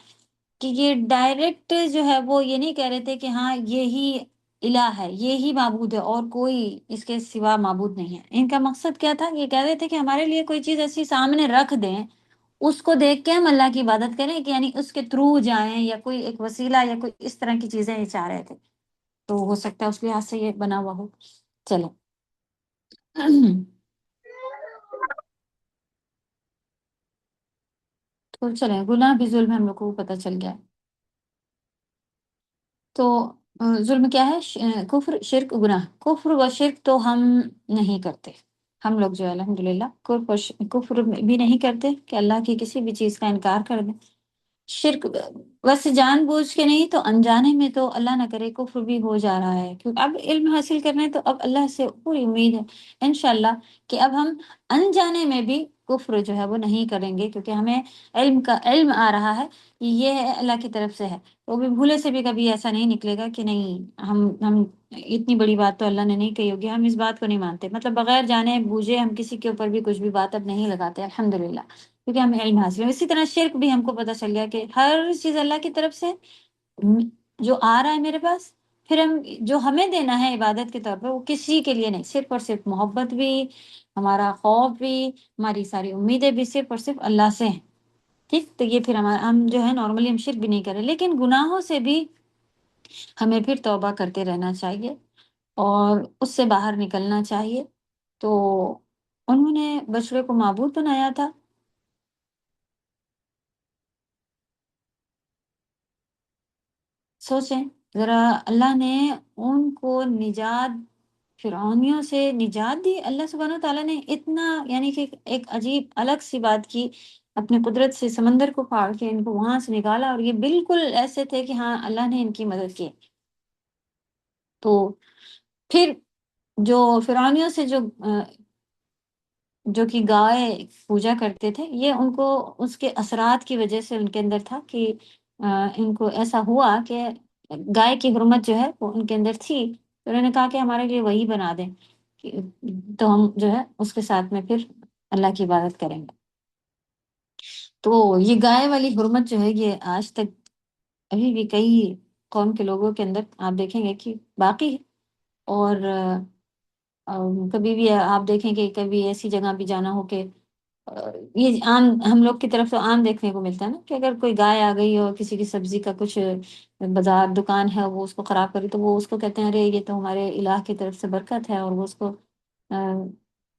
کہ یہ ڈائریکٹ جو ہے وہ یہ نہیں کہہ رہے تھے کہ ہاں یہی الہ ہے، یہی معبود ہے اور کوئی اس کے سوا معبود نہیں ہے۔ ان کا مقصد کیا تھا؟ یہ کہہ رہے تھے کہ ہمارے لیے کوئی چیز ایسی سامنے رکھ دیں، اس کو دیکھ کے ہم اللہ کی عبادت کریں، کہ یعنی اس کے تھرو جائیں، یا کوئی ایک وسیلہ یا کوئی اس طرح کی چیزیں یہ چاہ رہے تھے۔ تو ہو سکتا ہے اس لحاظ سے یہ بنا ہوا ہو۔ چلو تو چلیں، گناہ بھی ظلم ہم لوگ کو پتہ چل گیا۔ تو ظلم کیا ہے؟ کفر، شرک، گناہ۔ کفر و شرک تو ہم نہیں کرتے، ہم لوگ جو ہے الحمدللہ کفر بھی نہیں کرتے کہ اللہ کی کسی بھی چیز کا انکار کر دیں۔ شرک ویسے جان بوجھ کے نہیں تو انجانے میں تو اللہ نہ کرے کفر بھی ہو جا رہا ہے، کیونکہ اب علم حاصل کرنا ہے تو اب اللہ سے پوری امید ہے انشاءاللہ کہ اب ہم انجانے میں بھی کفر جو ہے وہ نہیں کریں گے، کیونکہ ہمیں علم آ رہا ہے، یہ ہے اللہ کی طرف سے ہے، وہ بھی بھولے سے بھی کبھی ایسا نہیں نکلے گا کہ نہیں ہم اتنی بڑی بات تو اللہ نے نہیں کہی ہوگی، ہم اس بات کو نہیں مانتے، مطلب بغیر جانے بوجھے ہم کسی کے اوپر بھی کچھ بھی بات اب نہیں لگاتے الحمدللہ، کیونکہ ہمیں علم حاصل ہے۔ اسی طرح شرک بھی ہم کو پتہ چل گیا کہ ہر چیز اللہ کی طرف سے جو آ رہا ہے میرے پاس، پھر ہم جو ہمیں دینا ہے عبادت کے طور پر وہ کسی کے لیے نہیں، صرف اور صرف محبت بھی، ہمارا خوف بھی، ہماری ساری امیدیں بھی صرف اور صرف اللہ سے ہیں، ٹھیک؟ تو یہ پھر ہم جو ہے نارملی ہم شرک بھی نہیں کریں، لیکن گناہوں سے بھی ہمیں پھر توبہ کرتے رہنا چاہیے اور اس سے باہر نکلنا چاہیے۔ تو انہوں نے بچڑے کو معبود بنایا تھا، سوچیں ذرا، اللہ نے ان کو فرعونیوں سے نجات دی، اللہ سبحانہ وتعالیٰ نے اتنا یعنی کہ ایک عجیب الگ سی بات کی، اپنے قدرت سے سمندر کو پھاڑ کے ان کو وہاں سے نکالا، اور یہ بالکل ایسے تھے کہ ہاں اللہ نے ان کی مدد کی۔ تو پھر جو فرعونیوں سے جو کہ گائے پوجا کرتے تھے، یہ ان کو اس کے اثرات کی وجہ سے ان کے اندر تھا کہ ان کو ایسا ہوا کہ گائے کی حرمت جو ہے وہ ان کے اندر تھی، تو انہوں نے کہا کہ ہمارے لیے وہی بنا دیں، تو ہم جو ہے اس کے ساتھ میں پھر اللہ کی عبادت کریں گے۔ تو یہ گائے والی حرمت جو ہے یہ آج تک ابھی بھی کئی قوم کے لوگوں کے اندر آپ دیکھیں گے کہ باقی ہے، اور کبھی بھی آپ دیکھیں کہ کبھی ایسی جگہ بھی جانا ہو کہ یہ عام ہم لوگ کی طرف تو عام دیکھنے کو ملتا ہے نا کہ اگر کوئی گائے آ گئی اور کسی کی سبزی کا کچھ بازار دکان ہے وہ اس کو خراب کری، تو وہ اس کو کہتے ہیں ارے یہ تو ہمارے الہ کی طرف سے برکت ہے، اور وہ اس کو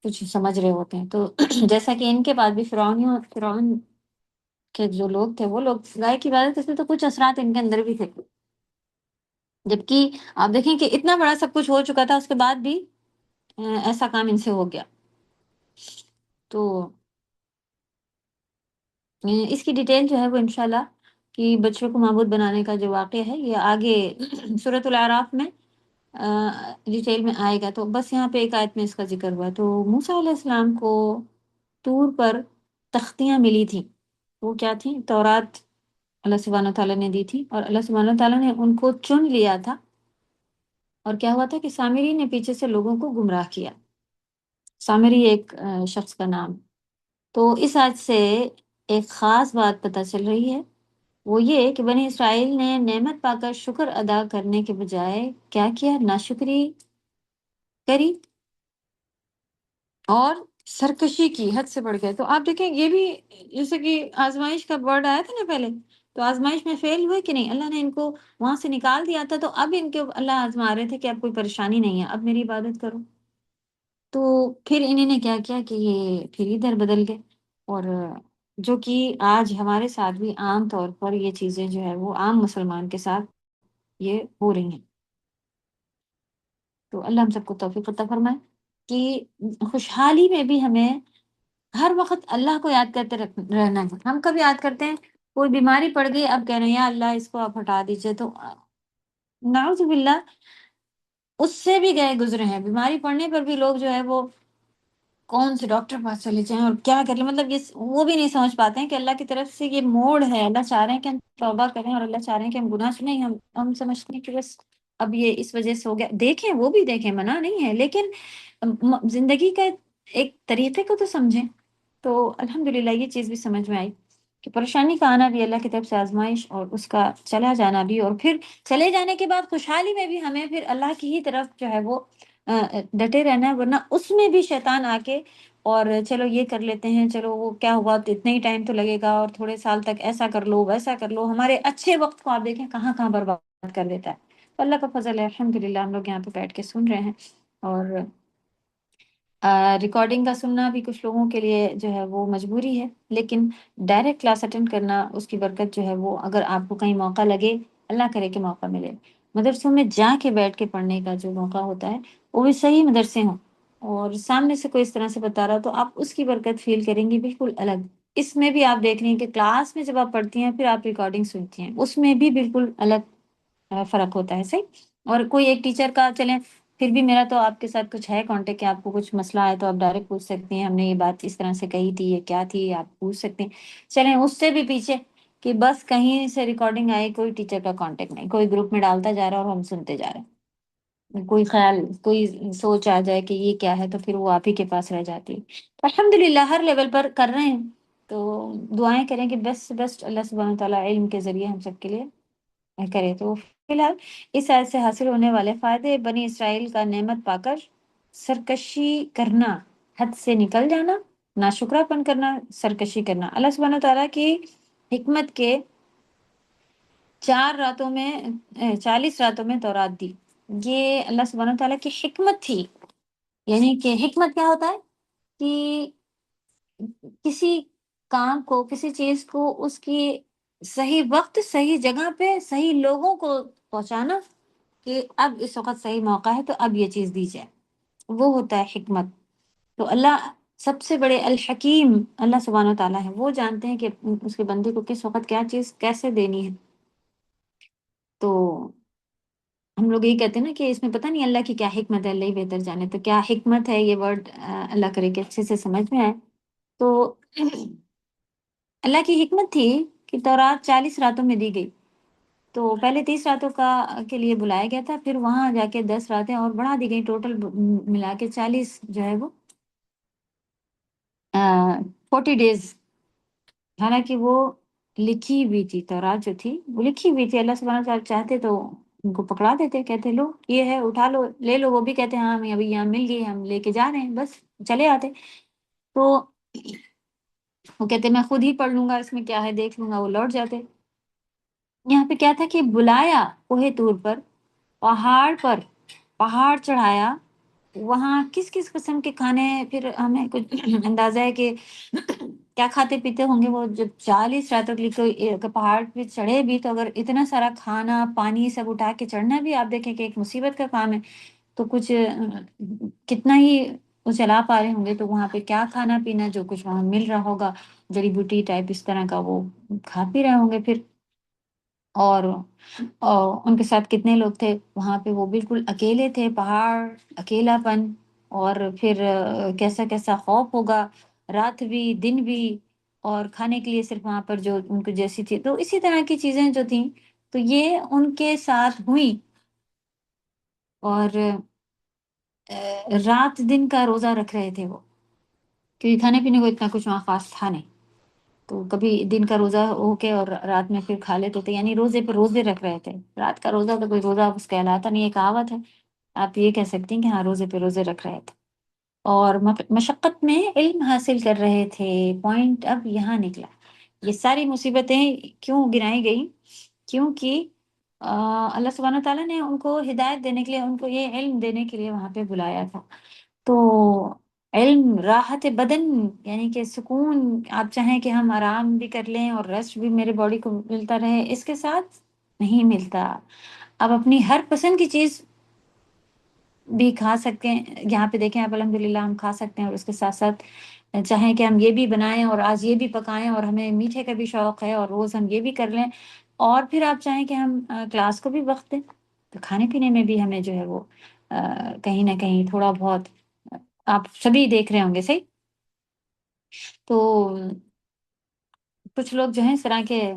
کچھ سمجھ رہے ہوتے ہیں۔ تو جیسا کہ ان کے بعد بھی فرعون کے جو لوگ تھے وہ لوگ گائے کی عبادت کرتے، تو کچھ اثرات ان کے اندر بھی تھے، جبکہ آپ دیکھیں کہ اتنا بڑا سب کچھ ہو چکا تھا، اس کے بعد بھی ایسا کام ان سے ہو گیا۔ تو اس کی ڈیٹیل جو ہے وہ انشاءاللہ کہ بچوں کو معبود بنانے کا جو واقعہ ہے یہ آگے سورۃ الاعراف میں ڈیٹیل میں آئے گا، تو بس یہاں پہ ایک آیت میں اس کا ذکر ہوا۔ تو موسیٰ علیہ السلام کو طور پر تختیاں ملی تھیں، وہ کیا تھیں؟ تورات اللہ سبحانہ تعالیٰ نے دی تھی، اور اللہ سبحانہ تعالیٰ نے ان کو چن لیا تھا، اور کیا ہوا تھا کہ سامری نے پیچھے سے لوگوں کو گمراہ کیا، سامری ایک شخص کا نام۔ تو اس آیت سے ایک خاص بات پتہ چل رہی ہے، وہ یہ کہ بنی اسرائیل نے نعمت پا کر شکر ادا کرنے کے بجائے کیا کیا؟ ناشکری کری اور سرکشی کی، حد سے بڑھ گئے۔ تو آپ دیکھیں یہ بھی جیسے کہ آزمائش کا ورڈ آیا تھا نا پہلے، تو آزمائش میں فیل ہوئے کہ نہیں؟ اللہ نے ان کو وہاں سے نکال دیا تھا، تو اب ان کے اللہ آزما رہے تھے کہ اب کوئی پریشانی نہیں ہے، اب میری عبادت کرو۔ تو پھر انہیں نے کیا کیا کہ یہ پھر ادھر بدل گئے، اور جو کہ آج ہمارے ساتھ بھی عام طور پر یہ چیزیں جو ہے وہ عام مسلمان کے ساتھ یہ ہو رہی ہیں۔ تو اللہ ہم سب کو توفیق عطا فرمائے کہ خوشحالی میں بھی ہمیں ہر وقت اللہ کو یاد کرتے رہنا ہے۔ ہم کب یاد کرتے ہیں؟ کوئی بیماری پڑ گئی، اب کہہ رہے ہیں یا اللہ اس کو آپ ہٹا دیجئے، تو نعوذ باللہ اس سے بھی گئے گزرے ہیں۔ بیماری پڑنے پر بھی لوگ جو ہے وہ کون سے ڈاکٹر پاس چلے جائیں اور کیا کر لیں، مطلب یہ وہ بھی نہیں سمجھ پاتے ہیں کہ اللہ کی طرف سے یہ موڑ ہے، اللہ چاہ رہے ہیں کہ ہم توبہ کریں اور اللہ چاہ رہے ہیں کہ ہم گناہ سے نہیں، ہم سمجھتے ہیں کہ بس اب یہ اس وجہ سے ہو گیا۔ دیکھیں، وہ بھی دیکھیں، منع نہیں ہے، لیکن زندگی کا ایک طریقے کو تو سمجھیں۔ تو الحمدللہ یہ چیز بھی سمجھ میں آئی کہ پریشانی کا آنا بھی اللہ کی طرف سے آزمائش، اور اس کا چلا جانا بھی، اور پھر چلے جانے کے بعد خوشحالی میں بھی ہمیں پھر اللہ کی ہی طرف جو ہے وہ ڈٹے رہنا ہے، ورنہ اس میں بھی شیطان آ کے اور چلو یہ کر لیتے ہیں، چلو وہ کیا ہوا تو اتنا ہی ٹائم تو لگے گا، اور تھوڑے سال تک ایسا کر لو ویسا کر لو، ہمارے اچھے وقت کو آپ دیکھیں کہاں کہاں برباد کر دیتا ہے۔ تو اللہ کا فضل ہے، الحمدللہ ہم لوگ یہاں پہ بیٹھ کے سن رہے ہیں، اور ریکارڈنگ کا سننا بھی کچھ لوگوں کے لیے جو ہے وہ مجبوری ہے، لیکن ڈائریکٹ کلاس اٹینڈ کرنا اس کی برکت جو ہے وہ، اگر آپ کو کہیں موقع لگے، اللہ کرے کہ موقع ملے، مدرسوں میں جا کے بیٹھ کے پڑھنے کا جو موقع ہوتا ہے وہ بھی صحیح مدرسے ہوں، اور سامنے سے کوئی اس طرح سے بتا رہا تو آپ اس کی برکت فیل کریں گی بالکل الگ۔ اس میں بھی آپ دیکھ رہی ہیں کہ کلاس میں جب آپ پڑھتی ہیں پھر آپ ریکارڈنگ سنتی ہیں، اس میں بھی بالکل الگ فرق ہوتا ہے، صحیح۔ اور کوئی ایک ٹیچر کا چلیں، پھر بھی میرا تو آپ کے ساتھ کچھ ہے کانٹیکٹ کہ آپ کو کچھ مسئلہ ہے تو آپ ڈائریکٹ پوچھ سکتی ہیں، ہم نے یہ بات اس طرح سے کہی تھی، یہ کیا تھی، آپ پوچھ سکتے ہیں۔ چلیں اس سے بھی پیچھے کہ بس کہیں سے ریکارڈنگ آئی، کوئی ٹیچر کا کانٹیکٹ نہیں، کوئی گروپ میں ڈالتا جا رہا ہے اور ہم سنتے جا رہے ہیں، کوئی خیال، کوئی سوچ آ جائے کہ یہ کیا ہے تو پھر وہ آپ ہی کے پاس رہ جاتی ہے۔ الحمدللہ ہر لیول پر کر رہے ہیں، تو دعائیں کریں کہ بیسٹ سے بیسٹ اللہ سبحانہ تعالیٰ علم کے ذریعے ہم سب کے لیے کرے۔ تو فی الحال اس آیت سے حاصل ہونے والے فائدے: بنی اسرائیل کا نعمت پا کر سرکشی کرنا، حد سے نکل جانا، ناشکرا پن کرنا، سرکشی کرنا۔ اللہ سبحانہ تعالیٰ کی حکمت کے 40 راتوں میں تورات دی، یہ اللہ سبحانہ تعالیٰ کی حکمت تھی۔ یعنی کہ حکمت کیا ہوتا ہے کہ کسی کام کو، کسی چیز کو اس کی صحیح وقت، صحیح جگہ پہ، صحیح لوگوں کو پہنچانا، کہ اب اس وقت صحیح موقع ہے تو اب یہ چیز دی جائے، وہ ہوتا ہے حکمت۔ تو اللہ سب سے بڑے الحکیم اللہ سبحانہ تعالیٰ ہے، وہ جانتے ہیں کہ اس کے بندے کو کس وقت کیا چیز کیسے دینی ہے۔ تو ہم لوگ یہی کہتے ہیں نا کہ اس میں پتہ نہیں اللہ کی کیا حکمت ہے، اللہ ہی بہتر جانے۔ تو کیا حکمت ہے، یہ ورڈ اللہ کرے کہ اچھے سے سمجھ میں آئے۔ تو اللہ کی حکمت تھی کہ تورات 40 راتوں میں دی گئی، تو پہلے 30 راتوں کے لیے بلایا گیا تھا، پھر وہاں جا کے 10 راتیں اور بڑھا دی گئی، ٹوٹل ملا کے 40 جو ہے وہ 40 ڈیز۔ حالانکہ وہ لکھی ہوئی تھی، تورات جو تھی وہ لکھی ہوئی تھی، اللہ سبحانہ تعالیٰ چاہتے تو ان کو پکڑا دیتے، کہتے لو یہ ہے اٹھا لو لے لو، وہ بھی کہتے ہاں ہمیں ابھی یہاں مل گئی، ہم لے کے جا رہے ہیں، بس چلے آتے۔ تو وہ کہتے میں خود ہی پڑھ لوں گا، اس میں کیا ہے دیکھ لوں گا، وہ لوٹ جاتے۔ یہاں پہ کیا تھا کہ بلایا کوہ طور پر پہاڑ چڑھایا، وہاں کس کس قسم کے کھانے، پھر ہمیں کچھ اندازہ ہے کہ کیا کھاتے پیتے ہوں گے وہ، جب 40 راتوں کے لیے پہاڑ پہ چڑھے بھی، تو اگر اتنا سارا کھانا پانی سب اٹھا کے چڑھنا بھی آپ دیکھیں کہ ایک مصیبت کا کام ہے، تو کچھ کتنا ہی وہ چلا پا رہے ہوں گے، تو وہاں پہ کیا کھانا پینا جو کچھ وہاں مل رہا ہوگا، جڑی بوٹی ٹائپ اس طرح کا، وہ کھا پی رہے ہوں گے پھر۔ اور ان کے ساتھ کتنے لوگ تھے وہاں پہ، وہ بالکل اکیلے تھے، پہاڑ، اکیلا پن، اور پھر کیسا کیسا خوف ہوگا، رات بھی دن بھی، اور کھانے کے لیے صرف وہاں پر جو ان کو جیسی تھی، تو اسی طرح کی چیزیں جو تھیں تو یہ ان کے ساتھ ہوئی۔ اور رات دن کا روزہ رکھ رہے تھے وہ، کیونکہ کھانے پینے کو اتنا کچھ وہاں خاص تھا نہیں، تو کبھی دن کا روزہ ہو کے اور رات میں پھر کھا لیتے تھے، یعنی روزے پہ روزے رکھ رہے تھے۔ رات کا روزہ تو کوئی روزہ اس کہلاتا نہیں، ایک کہاوت ہے، آپ یہ کہہ سکتی ہیں کہ ہاں روزے پہ روزے رکھ رہے تھے، اور مشقت میں علم حاصل کر رہے تھے۔ پوائنٹ اب یہاں نکلا، یہ ساری مصیبتیں کیوں گنائی گئی؟ کیونکہ اللہ سبحانہ تعالیٰ نے ان کو ہدایت دینے کے لیے، ان کو یہ علم دینے کے لیے وہاں پہ بلایا تھا۔ تو علم راحت بدن، یعنی کہ سکون، آپ چاہیں کہ ہم آرام بھی کر لیں اور ریسٹ بھی میرے باڈی کو ملتا رہے، اس کے ساتھ نہیں ملتا۔ آپ اپنی ہر پسند کی چیز بھی کھا سکتے ہیں، یہاں پہ دیکھیں آپ الحمدللہ ہم کھا سکتے ہیں، اور اس کے ساتھ ساتھ چاہیں کہ ہم یہ بھی بنائیں اور آج یہ بھی پکائیں، اور ہمیں میٹھے کا بھی شوق ہے اور روز ہم یہ بھی کر لیں، اور پھر آپ چاہیں کہ ہم کلاس کو بھی وقت دیں، تو کھانے پینے میں بھی ہمیں جو ہے وہ کہیں نہ کہیں تھوڑا بہت، آپ سبھی دیکھ رہے ہوں گے صحیح۔ تو کچھ لوگ جو ہیں اس طرح کے،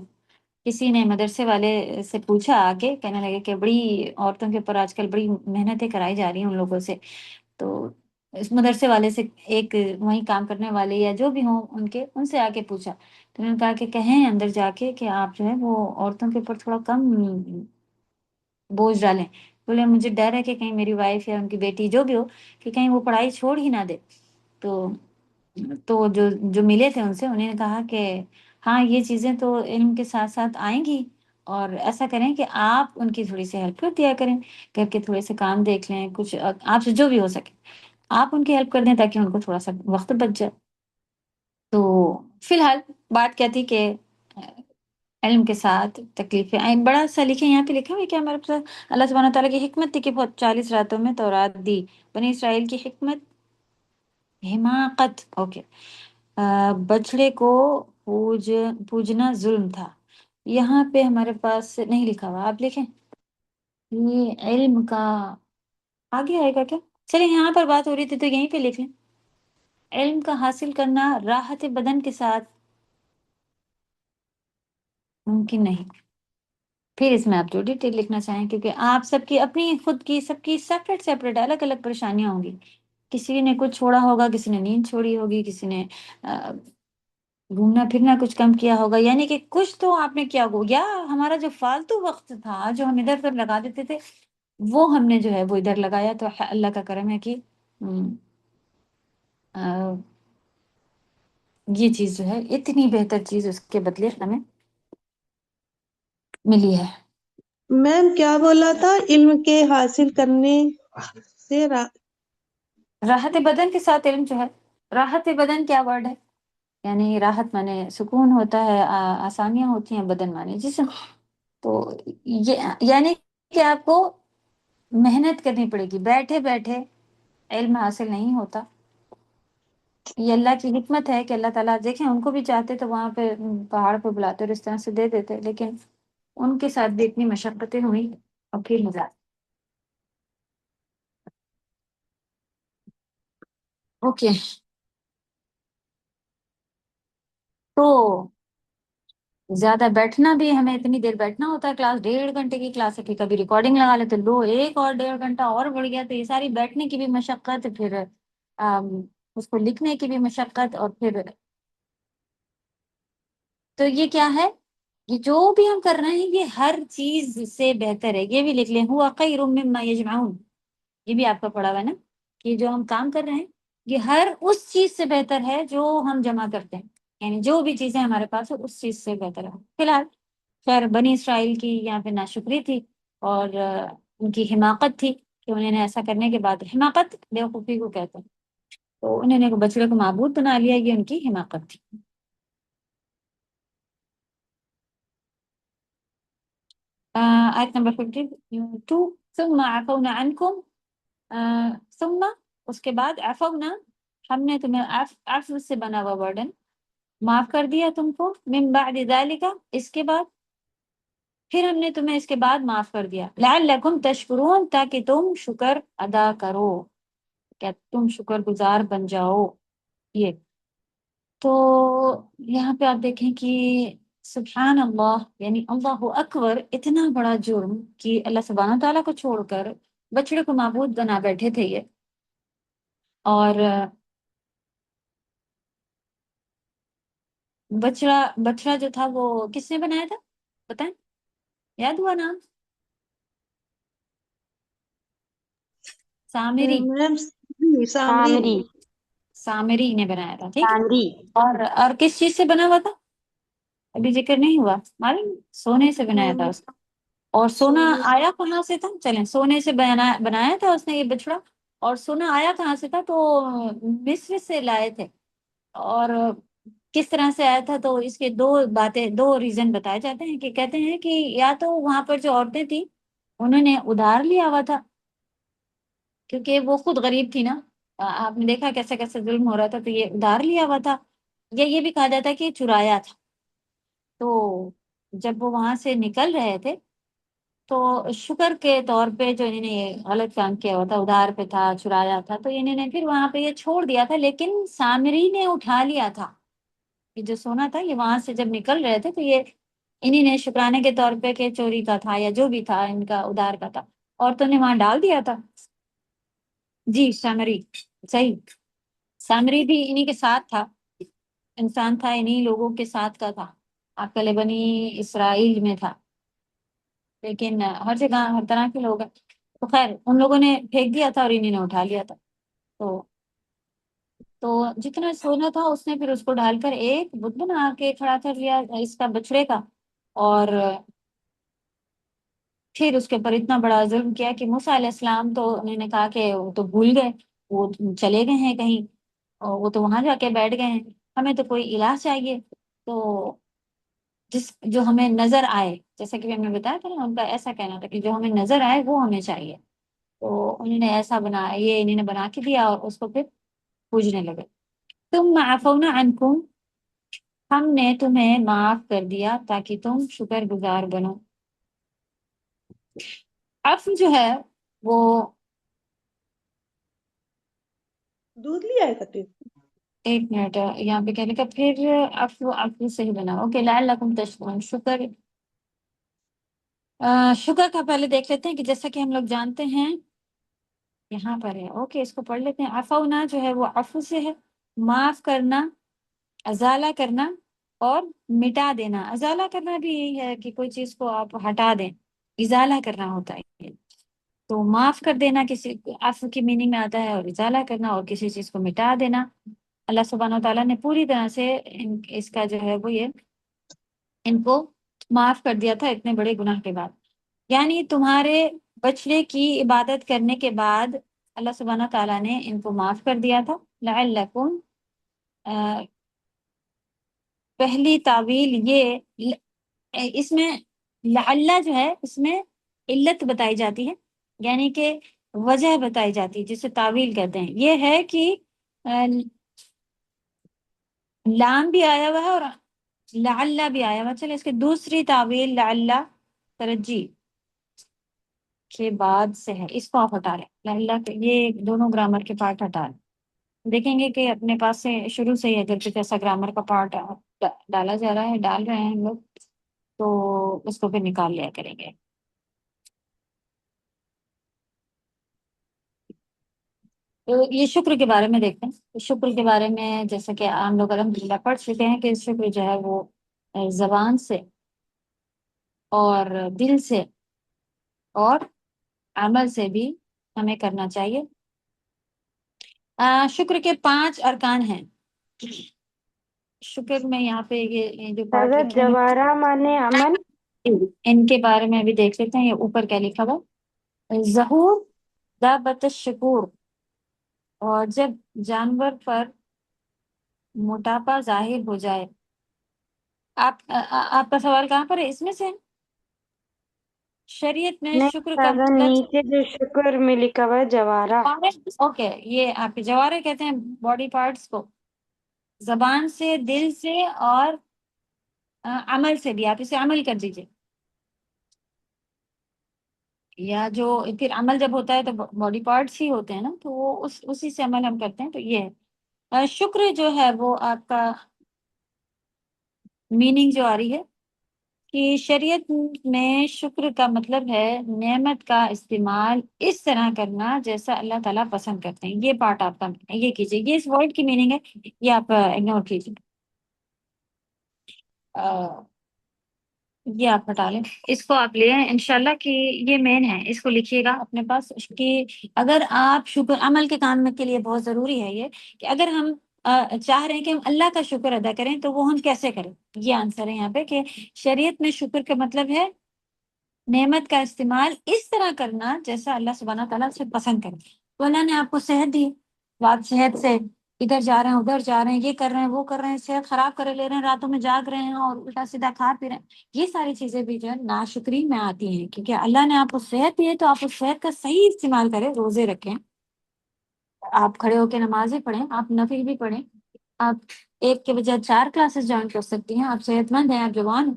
کسی نے مدرسے والے سے پوچھا آ کے، کہنے لگے کہ بڑی عورتوں کے اوپر آج کل بڑی محنتیں کرائی جا رہی ہیں ان لوگوں سے، تو اس مدرسے والے سے ایک وہیں کام کرنے والے یا جو بھی ہوں ان سے آ کے پوچھا، تو انہوں نے کہا کہ کہیں اندر جا کے کہ آپ جو ہے وہ عورتوں کے اوپر تھوڑا کم بوجھ ڈالیں، بولے مجھے ڈر ہے کہ کہیں میری وائف یا ان کی بیٹی جو بھی ہو کہ کہیں وہ پڑھائی چھوڑ ہی نہ دے۔ تو جو ملے تھے ان سے، انہوں نے کہا کہ ہاں یہ چیزیں تو علم کے ساتھ ساتھ آئیں گی، اور ایسا کریں کہ آپ ان کی تھوڑی سی ہیلپ کر دیا کریں، گھر کے تھوڑے سے کام دیکھ لیں، کچھ آپ سے جو بھی ہو سکے آپ ان کی ہیلپ کر دیں تاکہ ان کو تھوڑا سا وقت بچ جائے۔ تو فی الحال بات کیا تھی کہ علم کے ساتھ تکلیفیں آئیں، بڑا سا لکھیں، یہاں پہ لکھا ہوا ہے کہ ہمارے پاس اللہ سبحانہ تعالیٰ کی حکمت تھی کہ بہت 40 راتوں میں تورات دی، بنی اسرائیل کی حکمت حماقت، اوکے، بچڑے کو پوجنا ظلم تھا، یہاں پہ ہمارے پاس نہیں لکھا ہوا، آپ لکھیں یہ علم کا آگے آئے گا کیا؟ چلیں یہاں پر بات ہو رہی تھی تو یہیں پہ لکھ لیں، علم کا حاصل کرنا راحت بدن کے ساتھ ممکن نہیں، پھر اس میں آپ جو ڈیٹیل لکھنا چاہیں، کیونکہ آپ سب کی اپنی خود کی سب کی سیپریٹ الگ الگ پریشانیاں ہوں گی، کسی نے کچھ چھوڑا ہوگا، کسی نے نیند چھوڑی ہوگی، کسی نے گھومنا پھرنا کچھ کم کیا ہوگا، یعنی کہ کچھ تو آپ نے کیا ہوگا، یا ہمارا جو فالتو وقت تھا جو ہم ادھر ادھر لگا دیتے تھے وہ ہم نے جو ہے وہ ادھر لگایا، تو اللہ کا کرم ہے کہ یہ چیز جو ہے اتنی بہتر چیز اس کے بدلے ہمیں ملی ہے۔ میم کیا بولا تھا؟ علم کے حاصل کرنے سے راحت بدن کے ساتھ علم جو ہے، راحت بدن کیا ورڈ ہے؟ یعنی راحت مانے سکون ہوتا ہے، آسانیاں ہوتی ہیں، بدن مانے جسم، تو یہ یعنی کہ آپ کو محنت کرنی پڑے گی، بیٹھے بیٹھے علم حاصل نہیں ہوتا، یہ اللہ کی حکمت ہے کہ اللہ تعالیٰ دیکھیں ان کو بھی چاہتے تو وہاں پہ پہاڑ پہ بلاتے اور اس طرح سے دے دیتے، لیکن ان کے ساتھ بھی اتنی مشقتیں ہوئی اور پھر مزہ۔ اوکے، تو زیادہ بیٹھنا بھی، ہمیں اتنی دیر بیٹھنا ہوتا ہے، کلاس 1.5 گھنٹے کی کلاس ہے، پھر کبھی ریکارڈنگ لگا لیتے لو ایک اور 1.5 گھنٹہ اور بڑھ گیا، تو یہ ساری بیٹھنے کی بھی مشقت، پھر اس کو لکھنے کی بھی مشقت، اور پھر تو یہ کیا ہے، یہ جو بھی ہم کر رہے ہیں یہ ہر چیز سے بہتر ہے، یہ بھی لکھ لیں، ہوا خیر مما یجمعون، یہ بھی آپ کا پڑھا ہوا ہے نا، کہ جو ہم کام کر رہے ہیں یہ ہر اس چیز سے بہتر ہے جو ہم جمع کرتے ہیں، یعنی جو بھی چیزیں ہمارے پاس ہے اس چیز سے بہتر ہے۔ فی الحال خیر بنی اسرائیل کی یہاں پہ ناشکری تھی، اور ان کی حماقت تھی کہ انہوں نے ایسا کرنے کے بعد، حماقت بیوقوفی کو کہتے ہیں، تو انہوں نے بچڑے کو معبود بنا لیا، یہ ان کی حماقت تھی۔ آیت نمبر 52، ثم عفونا عنکم، ثم اس کے بعد عفونا، ہم نے تمہیں عفو سے بنا ہوا ورڈن، معاف کر دیا تم کو، من بعد ذالک، اس کے بعد، پھر ہم نے تمہیں اس کے بعد معاف کر دیا، لعلکم تشکرون، تاکہ تم شکر ادا کرو، کیا تم شکر گزار بن جاؤ، یہ تو یہاں پہ آپ دیکھیں کہ سبحان اللہ، یعنی اللہ اکبر، اتنا بڑا جرم کہ اللہ سبحانہ تعالیٰ کو چھوڑ کر بچڑے کو معبود بنا بیٹھے تھے یہ، اور بچڑا جو تھا وہ کس نے بنایا تھا بتائیں، یاد ہوا نام؟ سامری، میم سامری سامری سامری نے بنایا تھا، ٹھیک ہے، سامری اور کس چیز سے بنا ہوا تھا ابھی ذکر نہیں ہوا، معلوم، سونے سے بنایا تھا اس کا، اور سونا سونے سے آیا کہاں سے تھا، چلیں سونے سے بنایا تھا اس نے یہ بچڑا، اور سونا آیا کہاں سے تھا؟ تو مصر سے لائے تھے. اور کس طرح سے آیا تھا؟ تو اس کے دو ریزن بتائے جاتے ہیں. کہ کہتے ہیں کہ یا تو وہاں پر جو عورتیں تھیں انہوں نے ادھار لیا ہوا تھا، کیونکہ وہ خود غریب تھی نا. آپ نے دیکھا کیسے کیسے ظلم ہو رہا تھا، تو یہ ادھار لیا ہوا تھا. یا یہ بھی کہا جاتا ہے کہ چرایا تھا. تو جب وہ وہاں سے نکل رہے تھے تو شکر کے طور پہ جو انہوں نے یہ غلط کام کیا ہوا تھا، ادھار پہ تھا، چرایا تھا، تو انہوں نے پھر وہاں پہ یہ چھوڑ دیا تھا. لیکن سامری نے اٹھا لیا تھا. یہ جو سونا تھا یہ وہاں سے جب نکل رہے تھے تو یہ انہی نے شکرانے کے طور پہ کہ چوری کا تھا یا جو بھی تھا ان کا ادھار کا تھا، عورتوں نے وہاں ڈال دیا تھا. جی سامری، صحیح. سامری بھی انہی کے ساتھ تھا، انسان تھا، انہی لوگوں کے ساتھ کا تھا، عقل بنی اسرائیل میں تھا. لیکن ہر جگہ ہر طرح کے لوگ ہیں. تو خیر ان لوگوں نے پھینک دیا تھا اور انہی نے اٹھا لیا تھا. تو جتنا سونا تھا اس نے پھر اس کو ڈال کر ایک بت بنا کے کھڑا کر لیا اس کا، بچڑے کا. اور پھر اس کے اوپر اتنا بڑا ظلم کیا کہ موسیٰ علیہ السلام تو انہوں نے کہا کہ وہ تو بھول گئے، وہ چلے گئے ہیں کہیں، اور وہ تو وہاں جا کے بیٹھ گئے ہیں، ہمیں تو کوئی الہ چاہیے. تو جو ہمیں نظر آئے، جیسا کہ ہم نے بتایا تھا نا، ان کا ایسا کہنا تھا کہ جو ہمیں نظر آئے وہ ہمیں چاہیے. تو انہوں نے ایسا بنا، یہ انہوں نے بنا کے دیا اور اس کو پھر پوجنے لگے. تم عفونا عنکم، ہم نے تمہیں معاف کر دیا تاکہ تم شکر گزار بنو. عفو جو ہے وہ دودھ لیا ہے خطیب؟ ایک منٹ یہاں پہ کہنے کا پھر عفو صحیح بنا. اوکے، لعلکم تشکرون، شکر کا پہلے دیکھ لیتے ہیں کہ جیسا کہ ہم لوگ جانتے ہیں یہاں پر ہے. اوکے، اس کو پڑھ لیتے ہیں. عفونا جو ہے وہ عفو سے ہے، معاف کرنا، ازالہ کرنا اور مٹا دینا. ازالہ کرنا بھی یہی ہے کہ کوئی چیز کو آپ ہٹا دیں، ازالہ کرنا ہوتا ہے. تو معاف کر دینا کسی، عفو کی میننگ میں آتا ہے، اور ازالہ کرنا اور کسی چیز کو مٹا دینا. اللہ سبحانہ وتعالیٰ نے پوری طرح سے اس کا جو ہے وہ یہ ان کو معاف کر دیا تھا اتنے بڑے گناہ کے بعد. یعنی تمہارے بچڑے کی عبادت کرنے کے بعد اللہ سبحانہ تعالیٰ نے ان کو معاف کر دیا تھا. لعلکم، پہلی تعویل یہ اس میں لعل جو ہے اس میں علت بتائی جاتی ہے، یعنی کہ وجہ بتائی جاتی ہے جسے تعویل کہتے ہیں. یہ ہے کہ لام بھی آیا ہوا ہے اور لعل بھی آیا ہوا. چلے اس کے دوسری تعویل لعل ترجی کے بعد سے ہے، اس کو آپ ہٹا رہے لعل کے، یہ دونوں گرامر کے پارٹ ہٹا رہے. دیکھیں گے کہ اپنے پاس سے شروع سے ہی اگر کچھ ایسا گرامر کا پارٹ ڈالا جا رہا ہے، ڈال رہے ہیں ہم لوگ، تو اس کو پھر نکال لیا کریں گے. تو یہ شکر کے بارے میں دیکھتے ہیں. شکر کے بارے میں جیسا کہ ہم لوگ الحمدللہ پڑھ چکے ہیں کہ شکر جو ہے وہ زبان سے اور دل سے اور عمل سے بھی ہمیں کرنا چاہیے. شکر کے 5 ارکان ہیں. شکر میں یہاں پہ یہ جو پارٹ حضرت لکھے ہیں جوارہ مانے امن. ان کے بارے میں بھی دیکھ لیتے ہیں. یہ اوپر کیا لکھا ہوا، ظہور دابت الشکور، اور جب جانور پر موٹاپا ظاہر ہو جائے. آپ کا سوال کہاں پر ہے؟ اس میں سے شریعت میں نہیں شکر کا سادہ مطلب نیچے جو شکر میں لکھا ہوا ہے جوارہ. اوکے، یہ آپ کے جوارے کہتے ہیں باڈی پارٹس کو، زبان سے، دل سے اور عمل سے بھی. آپ اسے عمل کر دیجئے، یا جو پھر عمل جب ہوتا ہے تو باڈی پارٹس ہی ہوتے ہیں نا، تو وہ اسی سے عمل ہم کرتے ہیں. تو یہ ہے شکر جو ہے وہ آپ کا میننگ جو آ رہی ہے کہ شریعت میں شکر کا مطلب ہے نعمت کا استعمال اس طرح کرنا جیسا اللہ تعالیٰ پسند کرتے ہیں. یہ پارٹ آپ کا یہ کیجیے، یہ اس ورڈ کی میننگ ہے، یہ آپ اگنور کیجیے. یہ آپ ہٹا لیں، اس کو آپ لے آئیں انشاءاللہ کہ یہ مین ہے. اس کو لکھیے گا اپنے پاس کہ اگر آپ شکر عمل کے کام کے لیے بہت ضروری ہے یہ کہ اگر ہم چاہ رہے ہیں کہ ہم اللہ کا شکر ادا کریں تو وہ ہم کیسے کریں. یہ آنسر ہے یہاں پہ کہ شریعت میں شکر کا مطلب ہے نعمت کا استعمال اس طرح کرنا جیسا اللہ سبحانہ تعالیٰ سے پسند کرے. تو اللہ نے آپ کو صحت دی، تو آپ صحت سے ادھر جا رہے ہیں ادھر جا رہے ہیں، یہ کر رہے ہیں وہ کر رہے ہیں، صحت خراب کر لے رہے ہیں، راتوں میں جاگ رہے ہیں اور الٹا سیدھا کھا پی رہے ہیں. یہ ساری چیزیں بھی جو ہے ناشکری میں آتی ہیں، کیونکہ اللہ نے آپ کو صحت دی ہے تو آپ اس صحت کا صحیح استعمال کریں، روزے رکھیں، آپ کھڑے ہو کے نمازیں پڑھیں، آپ نفل بھی پڑھیں، آپ ایک کے بجائے 4 کلاسز جوائن کر سکتی ہیں، آپ صحت مند ہیں، آپ جوان ہیں،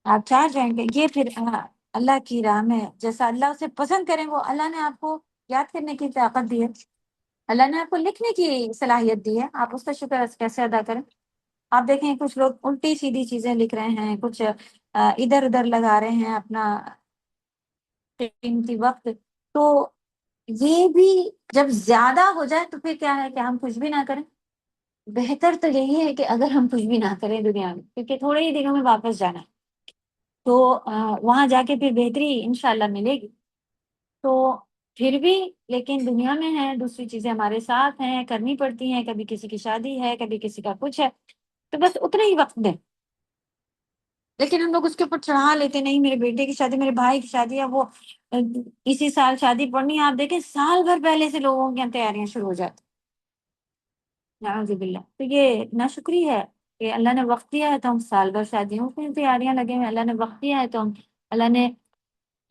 آپ 4 جوائن کریں. یہ پھر اللہ کی راہ میں جیسا اللہ اسے پسند کریں وہ اللہ نے آپ کو یاد کرنے کی طاقت دی ہے، اللہ نے آپ کو لکھنے کی صلاحیت دی ہے، آپ اس کا شکر کیسے ادا کریں. آپ دیکھیں کچھ لوگ الٹی سیدھی چیزیں لکھ رہے ہیں، کچھ ادھر ادھر لگا رہے ہیں اپنا قیمتی وقت. تو یہ بھی جب زیادہ ہو جائے تو پھر کیا ہے کہ ہم کچھ بھی نہ کریں. بہتر تو یہی ہے کہ اگر ہم کچھ بھی نہ کریں دنیا میں، کیونکہ تھوڑے ہی دنوں میں واپس جانا ہے، تو وہاں جا کے پھر بہتری انشاءاللہ ملے گی. تو پھر بھی لیکن دنیا میں ہے، دوسری چیزیں ہمارے ساتھ ہیں، کرنی پڑتی ہیں، کبھی کسی کی شادی ہے، کبھی کسی کا کچھ ہے، تو بس اتنا ہی وقت دیں. لیکن ہم لوگ اس کے اوپر چڑھا لیتے، نہیں میرے بیٹے کی شادی، میرے بھائی کی شادی ہے، وہ اسی سال شادی پڑھنی ہے. آپ دیکھیں سال بھر پہلے سے لوگوں کی تیاریاں شروع ہو جاتی، نعوذ باللہ. تو یہ ناشکری ہے کہ اللہ نے وقت دیا ہے تو ہم سال بھر شادیوں کی تیاریاں لگے ہوئے. اللہ نے وقت دیا ہے تو ہم، اللہ نے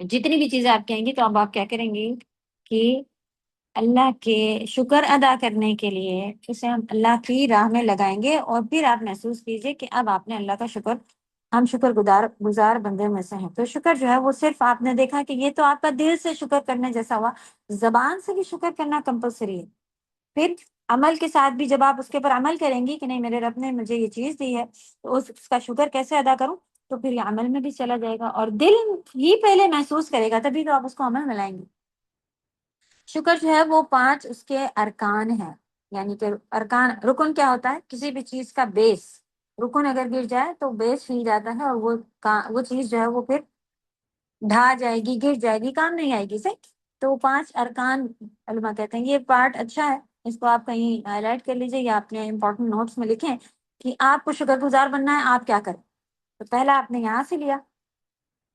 جتنی بھی چیزیں آپ کہیں گی تو اب آپ کیا کریں گی کہ اللہ کے شکر ادا کرنے کے لیے اسے ہم اللہ کی راہ میں لگائیں گے، اور پھر آپ محسوس کیجئے کہ اب آپ نے اللہ کا شکر، ہم شکر گزار بندے میں سے ہیں. تو شکر جو ہے وہ صرف آپ نے دیکھا کہ یہ تو آپ کا دل سے شکر کرنے جیسا ہوا، زبان سے بھی شکر کرنا کمپلسری ہے. پھر عمل کے ساتھ بھی جب آپ اس کے اوپر عمل کریں گی کہ نہیں میرے رب نے مجھے یہ چیز دی ہے تو اس کا شکر کیسے ادا کروں، تو پھر یہ عمل میں بھی چلا جائے گا، اور دل ہی پہلے محسوس کرے گا تبھی تو آپ اس کو عمل میں لائیں گے. شکر جو ہے وہ 5 اس کے ارکان ہیں، یعنی کہ ارکان، رکن کیا ہوتا ہے؟ کسی بھی چیز کا بیس. رکن اگر گر جائے تو بیس ہل جاتا ہے، اور وہ چیز جو ہے وہ پھر ڈھا جائے گی، گر جائے گی، کام نہیں آئے گی. صحیح. تو 5 ارکان علماء کہتے ہیں. یہ پارٹ اچھا ہے، اس کو آپ کہیں ہائی لائٹ کر لیجئے یا اپنے امپورٹنٹ نوٹس میں لکھیں کہ آپ کو شکر گزار بننا ہے، آپ کیا کریں. تو پہلا آپ نے یہاں سے لیا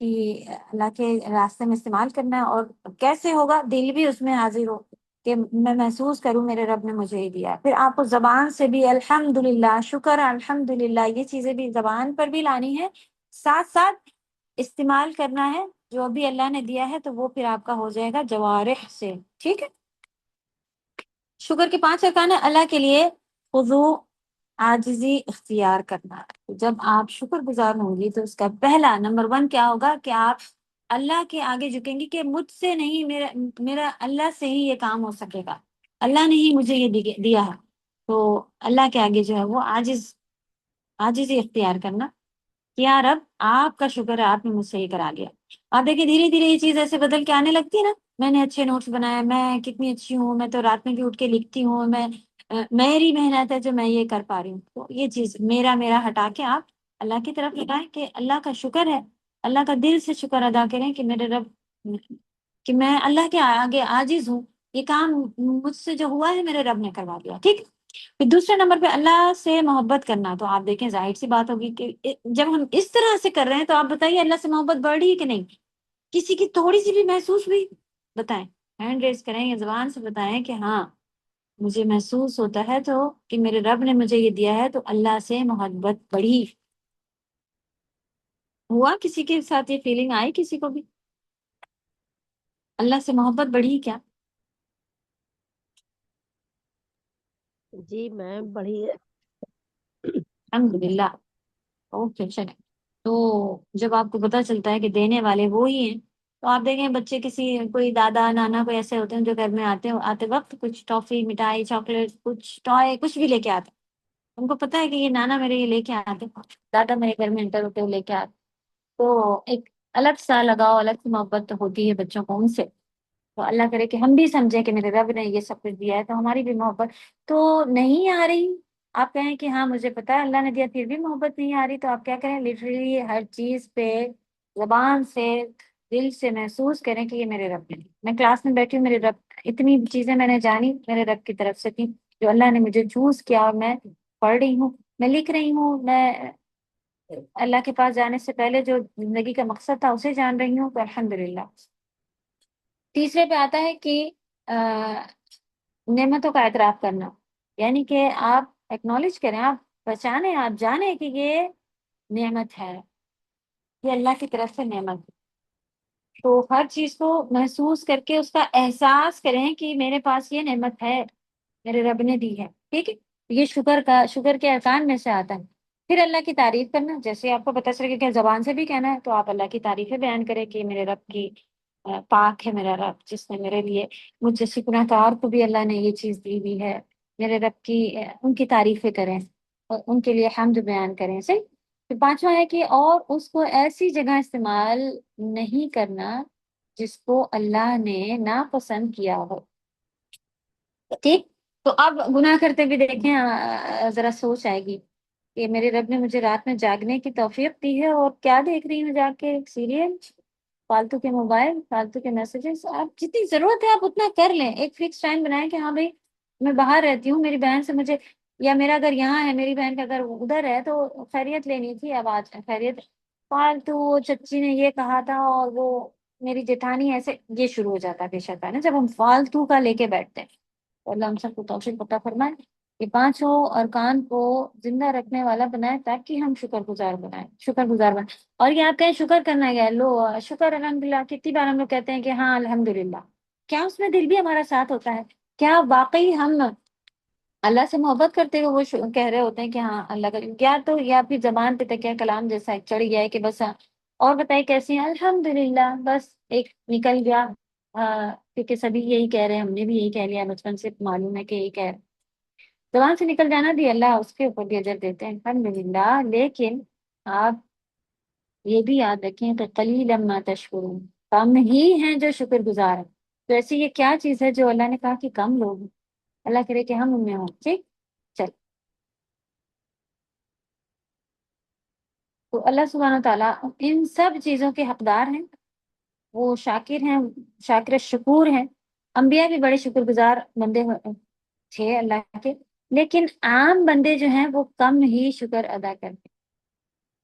کہ اللہ کے راستے میں استعمال کرنا ہے، اور کیسے ہوگا؟ دل بھی اس میں حاضر ہو کہ میں محسوس کروں میرے رب نے مجھے یہ دیا ہے. پھر آپ کو زبان سے بھی الحمدللہ، شکر الحمدللہ، یہ چیزیں بھی زبان پر بھی لانی ہے، ساتھ ساتھ استعمال کرنا ہے جو بھی اللہ نے دیا ہے، تو وہ پھر آپ کا ہو جائے گا جوارح سے. ٹھیک ہے. شکر کے 5 ارکان ہے. اللہ کے لیے خضوع، عاجزی اختیار کرنا. جب آپ شکر گزار ہوں گی تو اس کا پہلا نمبر 1 کیا ہوگا کہ آپ اللہ کے آگے جھکیں گی کہ مجھ سے نہیں، میرا اللہ سے ہی یہ کام ہو سکے گا، اللہ نے ہی مجھے یہ دیا ہے. تو اللہ کے آگے جو ہے وہ عاجزی اختیار کرنا کہ یا رب آپ کا شکر ہے آپ نے مجھ سے یہ کرا لیا. آپ دیکھیں دھیرے دھیرے یہ چیز ایسے بدل کے آنے لگتی ہے نا. میں نے اچھے نوٹس بنائے، میں کتنی اچھی ہوں، میں تو رات میں بھی اٹھ کے لکھتی ہوں، میری محنت ہے جو میں یہ کر پا رہی ہوں. تو یہ چیز میرا ہٹا کے آپ اللہ کی طرف لگائیں کہ اللہ کا شکر ہے، اللہ کا دل سے شکر ادا کریں کہ میرے رب، کہ میں اللہ کے آگے عاجز ہوں، یہ کام مجھ سے جو ہوا ہے میرے رب نے کروا دیا. ٹھیک. پھر دوسرے نمبر پہ اللہ سے محبت کرنا. تو آپ دیکھیں ظاہر سی بات ہوگی کہ جب ہم اس طرح سے کر رہے ہیں تو آپ بتائیے اللہ سے محبت بڑھ رہی ہے کہ نہیں؟ کسی کی تھوڑی سی بھی محسوس ہوئی؟ بتائیں، ہینڈ ریز کریں یا زبان سے بتائیں کہ ہاں مجھے محسوس ہوتا ہے تو کہ میرے رب نے مجھے یہ دیا ہے، تو اللہ سے محبت بڑھی. ہوا کسی کے ساتھ یہ فیلنگ آئی کسی کو بھی؟ اللہ سے محبت بڑھی کیا؟ جی میم بڑی ہے. الحمدللہ. اوکے چلیں. تو جب آپ کو پتہ چلتا ہے کہ دینے والے وہ ہی ہیں، تو آپ دیکھیں بچے کوئی دادا نانا کوئی ایسے ہوتے ہیں جو گھر میں آتے وقت کچھ ٹافی، مٹھائی، چاکلیٹ، کچھ ٹوائے، کچھ بھی لے کے آتے. ان کو پتہ ہے کہ یہ نانا میرے یہ لے کے آتے، دادا میرے گھر میں انٹر ہوتے لے کے آتے. تو ایک الگ سا لگاؤ، الگ سی محبت تو ہوتی ہے بچوں کو ان سے. تو اللہ کرے کہ ہم بھی سمجھیں کہ میرے رب نے یہ سب کچھ دیا ہے، تو ہماری بھی محبت تو نہیں آ رہی. آپ کہیں کہ ہاں مجھے پتا ہے اللہ نے دیا، پھر بھی محبت نہیں آ رہی، تو آپ کیا کریں؟ لٹرلی ہر چیز پہ زبان سے، دل سے محسوس کریں کہ یہ میرے رب نے دی. میں کلاس میں بیٹھی ہوں، میرے رب، اتنی چیزیں میں نے جانی میرے رب کی طرف سے تھی جو اللہ نے مجھے چوز کیا، اور میں پڑھ رہی ہوں، میں لکھ رہی ہوں، میں اللہ کے پاس جانے سے پہلے جو زندگی کا مقصد تھا اسے جان رہی ہوں. تو الحمدللہ. تیسرے پہ آتا ہے کہ نعمتوں کا اعتراف کرنا، یعنی کہ آپ ایکنالج کریں، آپ پہچانیں، آپ جانیں کہ یہ نعمت ہے، یہ اللہ کی طرف سے نعمت ہے۔ تو ہر چیز کو محسوس کر کے اس کا احساس کریں کہ میرے پاس یہ نعمت ہے، میرے رب نے دی ہے، ٹھیک ہے۔ یہ شکر کے ارکان میں سے آتا ہے۔ پھر اللہ کی تعریف کرنا، جیسے آپ کو پتہ چلے کہ زبان سے بھی کہنا ہے تو آپ اللہ کی تعریفیں بیان کریں کہ میرے رب کی پاک ہے میرا رب، جس نے میرے لیے، مجھ جیسی گناہ گار کو بھی اللہ نے یہ چیز دی ہوئی ہے، میرے رب کی ان کی تعریفیں کریں اور ان کے لیے حمد بیان کریں، صحیح۔ پھر پانچواں ہے کہ اور اس کو ایسی جگہ استعمال نہیں کرنا جس کو اللہ نے ناپسند کیا ہو، ٹھیک۔ تو اب گناہ کرتے بھی دیکھیں، ذرا سوچ آئے گی کہ میرے رب نے مجھے رات میں جاگنے کی توفیق دی ہے اور کیا دیکھ رہی ہوں جا کے، سیریل، فالتو کے موبائل، فالتو کے میسیجز۔ آپ جتنی ضرورت ہے آپ اتنا کر لیں، ایک فکس ٹائم بنائیں کہ ہاں بھائی میں باہر رہتی ہوں، میری بہن سے مجھے، یا میرا اگر یہاں ہے، میری بہن کا اگر ادھر ہے تو خیریت لینی تھی، اب آج خیریت، فالتو چچی نے یہ کہا تھا اور وہ میری جیٹھانی ایسے، یہ شروع ہو جاتا ہے بے شک ہے نا جب ہم فالتو کا لے کے بیٹھتے ہیں۔ تو اللہ ہم سب کو توفیق عطا فرمائے، یہ پانچوں ارکان کو زندہ رکھنے والا بنائے تاکہ ہم شکر گزار بنائیں۔ اور یہ آپ کہیں شکر کرنا گیا، لو شکر الحمدللہ، کتنی بار ہم لوگ کہتے ہیں کہ ہاں الحمدللہ، کیا اس میں دل بھی ہمارا ساتھ ہوتا ہے؟ کیا واقعی ہم اللہ سے محبت کرتے ہوئے وہ کہہ رہے ہوتے ہیں کہ ہاں اللہ کا، کیا تو یا پھر زبان پہ تکیہ کلام جیسا ایک چڑھ گیا ہے کہ بس ہاں، اور بتائیے کیسی ہیں، الحمدللہ، بس ایک نکل گیا، کیونکہ سبھی یہی کہہ رہے ہیں، ہم نے بھی یہی کہہ لیا، بچپن سے معلوم ہے کہ یہی کہہ رہے ہیں۔ زبان سے نکل جانا بھی اللہ اس کے اوپر بھی اجر دیتے ہیں، الحمدللہ، لیکن آپ یہ بھی یاد رکھیں کہ قلیلا ما تشکرون، کم ہی ہیں جو شکر گزار ہیں۔ تو ایسی یہ کیا چیز ہے جو اللہ نے کہا کہ کم لوگ ہیں؟ اللہ کرے کہ ہم ان میں ہوں، ٹھیک۔ چل، تو اللہ سبحانہ و تعالیٰ ان سب چیزوں کے حقدار ہیں، وہ شاکر ہیں، شاکر شکور ہیں۔ انبیاء بھی بڑے شکر گزار بندے تھے اللہ کے، لیکن عام بندے جو ہیں وہ کم ہی شکر ادا کرتے ہیں۔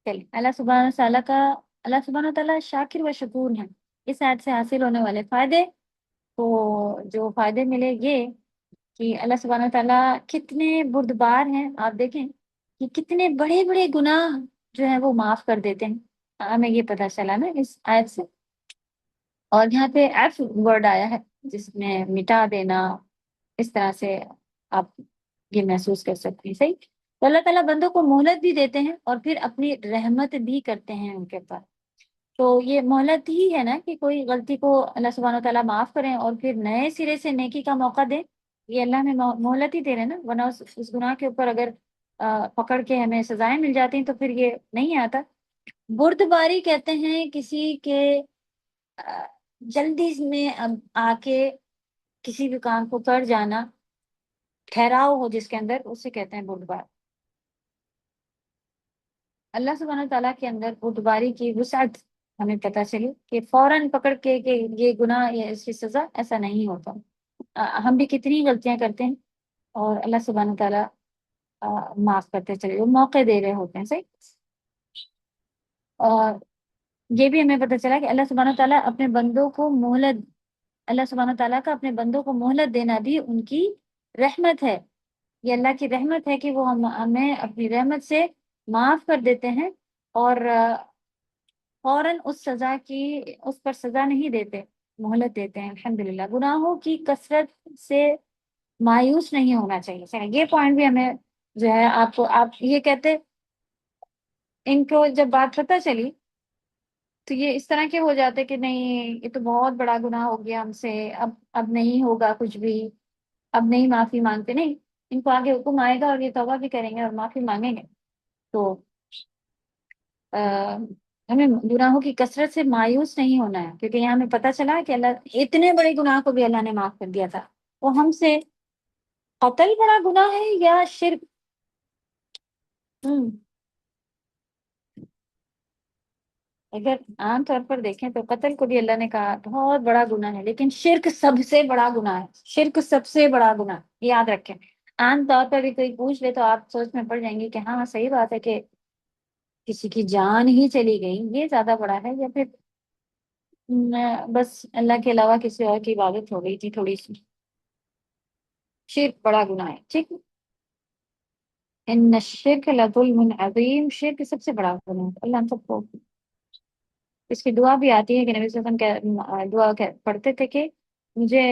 چلیے، اللہ سبحانہ تعالیٰ شاکر و شکور ہیں۔ اس آیت سے حاصل ہونے والے فائدے، تو جو فائدے ملے یہ کہ اللہ سبحانہ تعالیٰ کتنے بردبار ہیں، آپ دیکھیں کہ کتنے بڑے بڑے گناہ جو ہیں وہ معاف کر دیتے ہیں، ہمیں یہ پتہ چلا نا اس آیت سے۔ اور یہاں پہ ایف ورڈ آیا ہے جس میں مٹا دینا، اس طرح سے آپ یہ محسوس کر سکتے ہیں، صحیح۔ تو اللہ تعالیٰ بندوں کو مہلت بھی دیتے ہیں اور پھر اپنی رحمت بھی کرتے ہیں ان کے اوپر۔ تو یہ مہلت ہی ہے نا کہ کوئی غلطی کو اللہ سبحانہ تعالیٰ معاف کریں اور پھر نئے سرے سے نیکی کا موقع دیں، یہ اللہ میں مہلت ہی دے رہے ہیں نا، ورنہ اس گناہ کے اوپر اگر پکڑ کے ہمیں سزائیں مل جاتی ہیں تو پھر یہ نہیں آتا۔ بردباری کہتے ہیں کسی کے جلدی میں آ کے کسی بھی کام کو کر جانا، ٹھہراؤ ہو جس کے اندر، اسے کہتے ہیں بردبار۔ اللہ سبحانہ تعالیٰ کے اندر بردباری کی وسعت ہمیں پتہ چلی کہ فوراً پکڑ کے کہ یہ گناہ یا اس کی سزا، ایسا نہیں ہوتا۔ ہم بھی کتنی غلطیاں کرتے ہیں اور اللہ سبحانہ تعالیٰ معاف کرتے چلے، وہ موقع دے رہے ہوتے ہیں، صحیح۔ اور یہ بھی ہمیں پتہ چلا کہ اللہ سبحانہ تعالیٰ اپنے بندوں کو مہلت، اللہ سبحانہ تعالیٰ کا اپنے بندوں کو مہلت دینا بھی ان کی رحمت ہے۔ یہ اللہ کی رحمت ہے کہ وہ ہمیں اپنی رحمت سے معاف کر دیتے ہیں اور فوراً اس پر سزا نہیں دیتے، مہلت دیتے ہیں، الحمدللہ۔ گناہوں کی کثرت سے مایوس نہیں ہونا چاہیے، یہ پوائنٹ بھی ہمیں جو ہے، آپ یہ کہتے، ان کو جب بات پتہ چلی تو یہ اس طرح کے ہو جاتے کہ نہیں یہ تو بہت بڑا گناہ ہو گیا ہم سے، اب نہیں ہوگا کچھ بھی، اب نہیں معافی مانگتے، نہیں، ان کو آگے حکم آئے گا اور یہ توبہ بھی کریں گے اور معافی مانگیں گے۔ تو ہمیں گناہوں کی کثرت سے مایوس نہیں ہونا ہے، کیونکہ یہاں ہمیں پتہ چلا کہ اللہ اتنے بڑے گناہ کو بھی اللہ نے معاف کر دیا تھا۔ وہ ہم سے قتل بڑا گناہ ہے یا شرک؟ اگر عام طور پر دیکھیں تو قتل کو بھی اللہ نے کہا بہت بڑا گناہ ہے، لیکن شرک سب سے بڑا گناہ ہے، شرک سب سے بڑا گناہ، یاد رکھیں۔ عام طور پر بھی کوئی پوچھ لے تو آپ سوچ میں پڑ جائیں گے کہ ہاں صحیح بات ہے کہ کسی کی جان ہی چلی گئی یہ زیادہ بڑا ہے، یا پھر بس اللہ کے علاوہ کسی اور کی عبادت ہو گئی تھی تھوڑی سی، شرک بڑا گناہ ہے، ٹھیک ہے؟ ان الشرک لظلم عظیم، شرک سب سے بڑا گناہ ہے۔ اللہ ہم سب کو، اس کی دعا بھی آتی ہے کہ نبی صلی اللہ علیہ وسلم دعا پڑھتے تھے کہ مجھے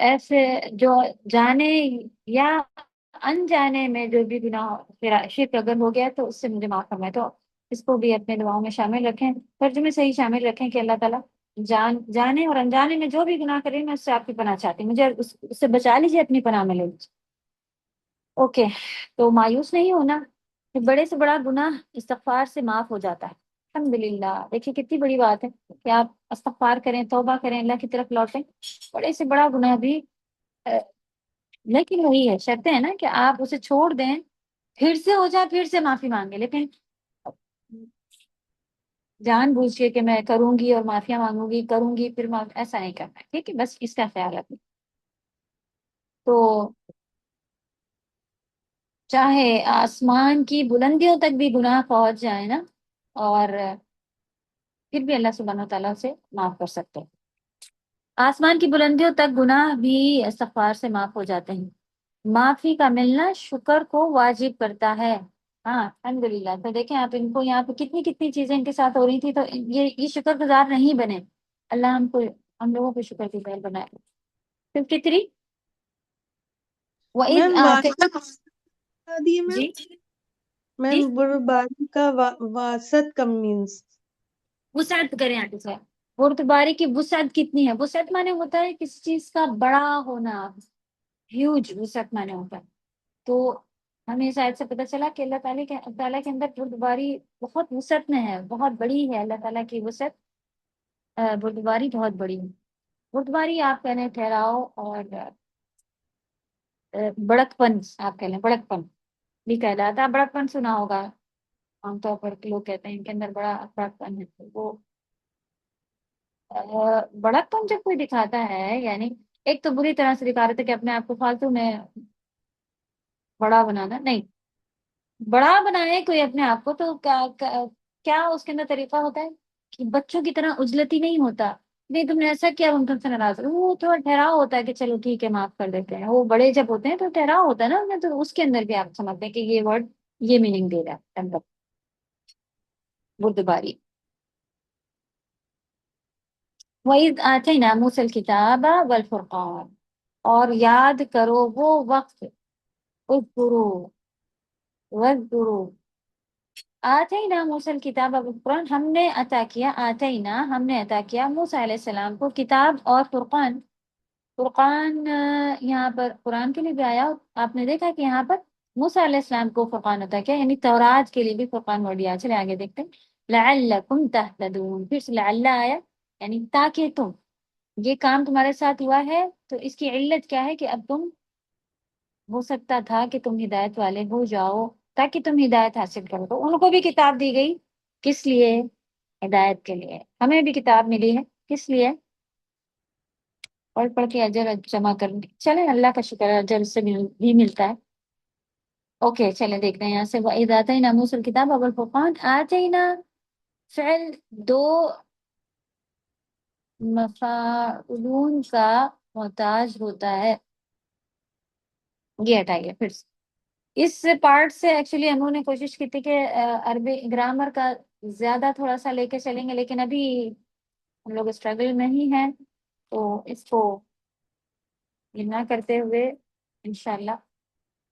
ایسے جو جانے یا انجانے میں جو بھی گناہ شرک اگر ہو گیا تو اس سے مجھے معاف فرمائے۔ تو اس کو بھی اپنے دعاؤں میں شامل رکھیں، ترجمے سے ہی شامل رکھیں کہ اللہ تعالیٰ جانے اور انجانے میں جو بھی گناہ کریں میں اس سے آپ کی پناہ چاہتی ہوں، مجھے اس سے بچا لیجیے، اپنی پناہ میں لے لیجیے۔ اوکے، تو مایوس نہیں ہونا، کہ بڑے سے بڑا گناہ استغفار سے معاف ہو جاتا ہے، الحمدللہ۔ دیکھیے کتنی بڑی بات ہے کہ آپ استغفار کریں، توبہ کریں، اللہ کی طرف لوٹیں، بڑے سے بڑا گناہ بھی لیکن وہی ہے، شرطیں ہیں نا کہ آپ اسے چھوڑ دیں، پھر سے ہو جائے پھر سے معافی مانگے، لیکن جان بوجھ کے کہ میں کروں گی اور معافیا مانگوں گی، کروں گی پھر ایسا نہیں کرنا ہے، ٹھیک ہے؟ بس اس کا خیال رکھیں۔ تو چاہے آسمان کی بلندیوں تک بھی گناہ پہنچ جائے نا، اور پھر بھی اللہ سبحانہ و تعالیٰ سے معاف کر سکتے ہیں۔ آسمان کی بلندیوں تک گناہ بھی استغفار سے معاف ہو جاتے ہیں۔ معافی کا ملنا شکر کو واجب کرتا ہے۔ ہاں الحمدللہ۔ تو دیکھیں آپ ان کو یہاں پہ کتنی کتنی چیزیں ان کے ساتھ ہو رہی تھی، تو یہ شکر گزار نہیں بنے۔ اللہ ہم لوگوں کو شکر گزار بنائے۔ 53 وَإِذْ میم واسط بتا دیے میم، جی میم جی برباری کا واسط کا مینس وسعت کریں آگے سے، بردباری کی وسعت کتنی ہے؟ وسعت مانے ہوتا ہے کسی چیز کا بڑا ہونا، ہیوج وسعت مانے ہوتا ہے۔ تو ہمیں اس آیت سے پتہ چلا کہ اللہ تعالیٰ کے اندر بردباری بہت وسعت میں ہے، بہت بڑی ہے اللہ تعالیٰ کی وسعت، بردباری بہت بڑی ہے۔ بردباری آپ کہنے ٹھہراؤ، اور بڑک پن آپ کہہ لیں، بڑک پن بھی کہلاتا ہے۔ بڑک پن سنا ہوگا، عام طور پر لوگ کہتے ہیں ان کے اندر بڑا بڑک پن ہے۔ وہ بڑک پن جب کوئی دکھاتا ہے، یعنی ایک تو بری طرح سے دکھا رہے تھے کہ اپنے آپ کو فالتو میں بڑا بنانا نہیں، بڑا بنائے کوئی اپنے آپ کو تو کیا اس کے اندر طریقہ ہوتا ہے کہ بچوں کی طرح اجلتی نہیں ہوتا، نہیں تم نے ایسا کیا ہم تم سے ناراض ہو، وہ تھوڑا ٹھہراؤ ہوتا ہے کہ چلو ٹھیک ہے معاف کر دیتے ہیں۔ وہ بڑے جب ہوتے ہیں تو ٹھہراؤ ہوتا ہے نا ان میں، تو اس کے اندر بھی آپ سمجھتے ہیں کہ یہ ورڈ یہ میننگ دے رہا ہے اندر، بردباری۔ وَإِذْ آتَيْنَا مُوسَى الْكِتَابَ وَالْفُرْقَانَ، اور یاد کرو وہ وقت، اذکروا وَاذْکروا، آتینا موسیٰ الکتاب والفرقان، ہم نے عطا کیا موسیٰ علیہ السلام کو کتاب اور فرقان۔ فرقان یہاں پر قرآن کے لیے بھی آیا، آپ نے دیکھا کہ یہاں پر موسیٰ علیہ السلام کو فرقان عطا کیا، یعنی تورات کے لیے بھی فرقان ورڈ دیا۔ چلے آگے دیکھتے ہیں، لعلکم تہتدون، پھر سے لعل آیا، یعنی تاکہ تم، یہ کام تمہارے ساتھ ہوا ہے تو اس کی علت کیا ہے کہ اب تم، ہو سکتا تھا کہ تم ہدایت والے ہو جاؤ تاکہ تم ہدایت حاصل کرو۔ تو ان کو بھی کتاب دی گئی، کس لیے؟ ہدایت کے لیے۔ ہمیں بھی کتاب ملی ہے، کس لیے؟ پڑھ پڑھ کے اجر جمع کرنے، چلیں اللہ کا شکر ہے اجر سے بھی ملتا ہے۔ اوکے چلیں دیکھتے ہیں یہاں سے، وَإِذْ آتَيْنَا مُوسَى الْكِتَابَ وَالْفُرْقَانَ، آتَيْنا فعل دو مفعولون کا محتاج ہوتا ہے، یہ ہٹائیے پھر سے۔ اس پارٹ سے ایکچولی ہم نے کوشش کی تھی کہ عربی گرامر کا زیادہ تھوڑا سا لے کے چلیں گے، لیکن ابھی ہم لوگ اسٹرگل میں ہی ہیں، تو اس کو نہ کرتے ہوئے انشاءاللہ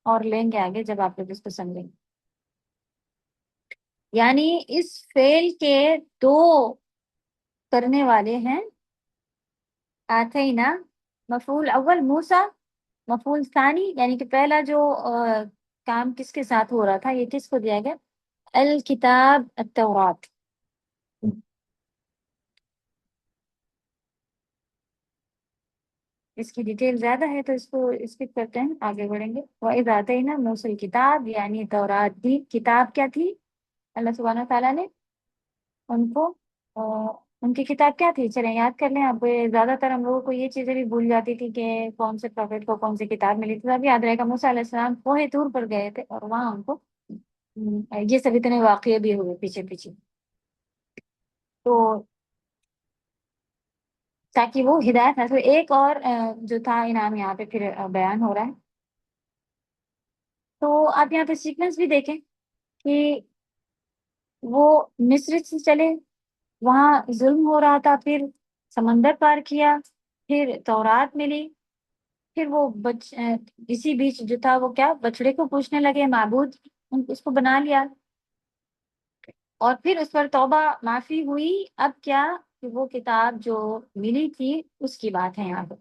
اور لیں گے آگے جب آپ لوگ اس کو سمجھیں گے۔ یعنی اس فعل کے دو کرنے والے ہیں، آتینا مفعول اول موسیٰ، مفعول ثانی، یعنی کہ پہلا جو کام کس کے ساتھ ہو رہا تھا، یہ کس کو دیا گیا؟ الکتاب التورات۔ اس کی ڈیٹیل زیادہ ہے تو اس کو اسکپ کرتے ہیں، آگے بڑھیں گے۔ وَإِذْ آتَيْنَا مُوسَى الْكِتَابَ، یعنی تورات دی، کتاب کیا تھی؟ اللہ سبحانہ تعالیٰ نے ان کو ان کی کتاب کیا تھی؟ چلیں یاد کر لیں۔ اب زیادہ تر ہم لوگوں کو یہ چیزیں بھی بھول جاتی تھی کہ کون سے پروفیٹ کو کون سی کتاب ملی تھی، اب یاد رہے گا موسیٰ علیہ السلام کوہ طور پر گئے تھے اور وہاں ان کو یہ سب اتنے واقعے بھی ہوئے پیچھے پیچھے، تو تاکہ وہ ہدایت حاصل۔ ایک اور جو تھا انعام یہاں پہ پھر بیان ہو رہا ہے تو آپ یہاں پہ سیکوینس بھی دیکھیں کہ وہ مصر سے چلے، وہاں ظلم ہو رہا تھا، پھر سمندر پار کیا، پھر تورات ملی، پھر وہ اسی بیچ جو تھا وہ کیا بچڑے کو پوچھنے لگے، معبود اس کو بنا لیا، اور پھر اس پر توبہ معافی ہوئی۔ اب کیا کہ وہ کتاب جو ملی تھی اس کی بات ہے یہاں پہ۔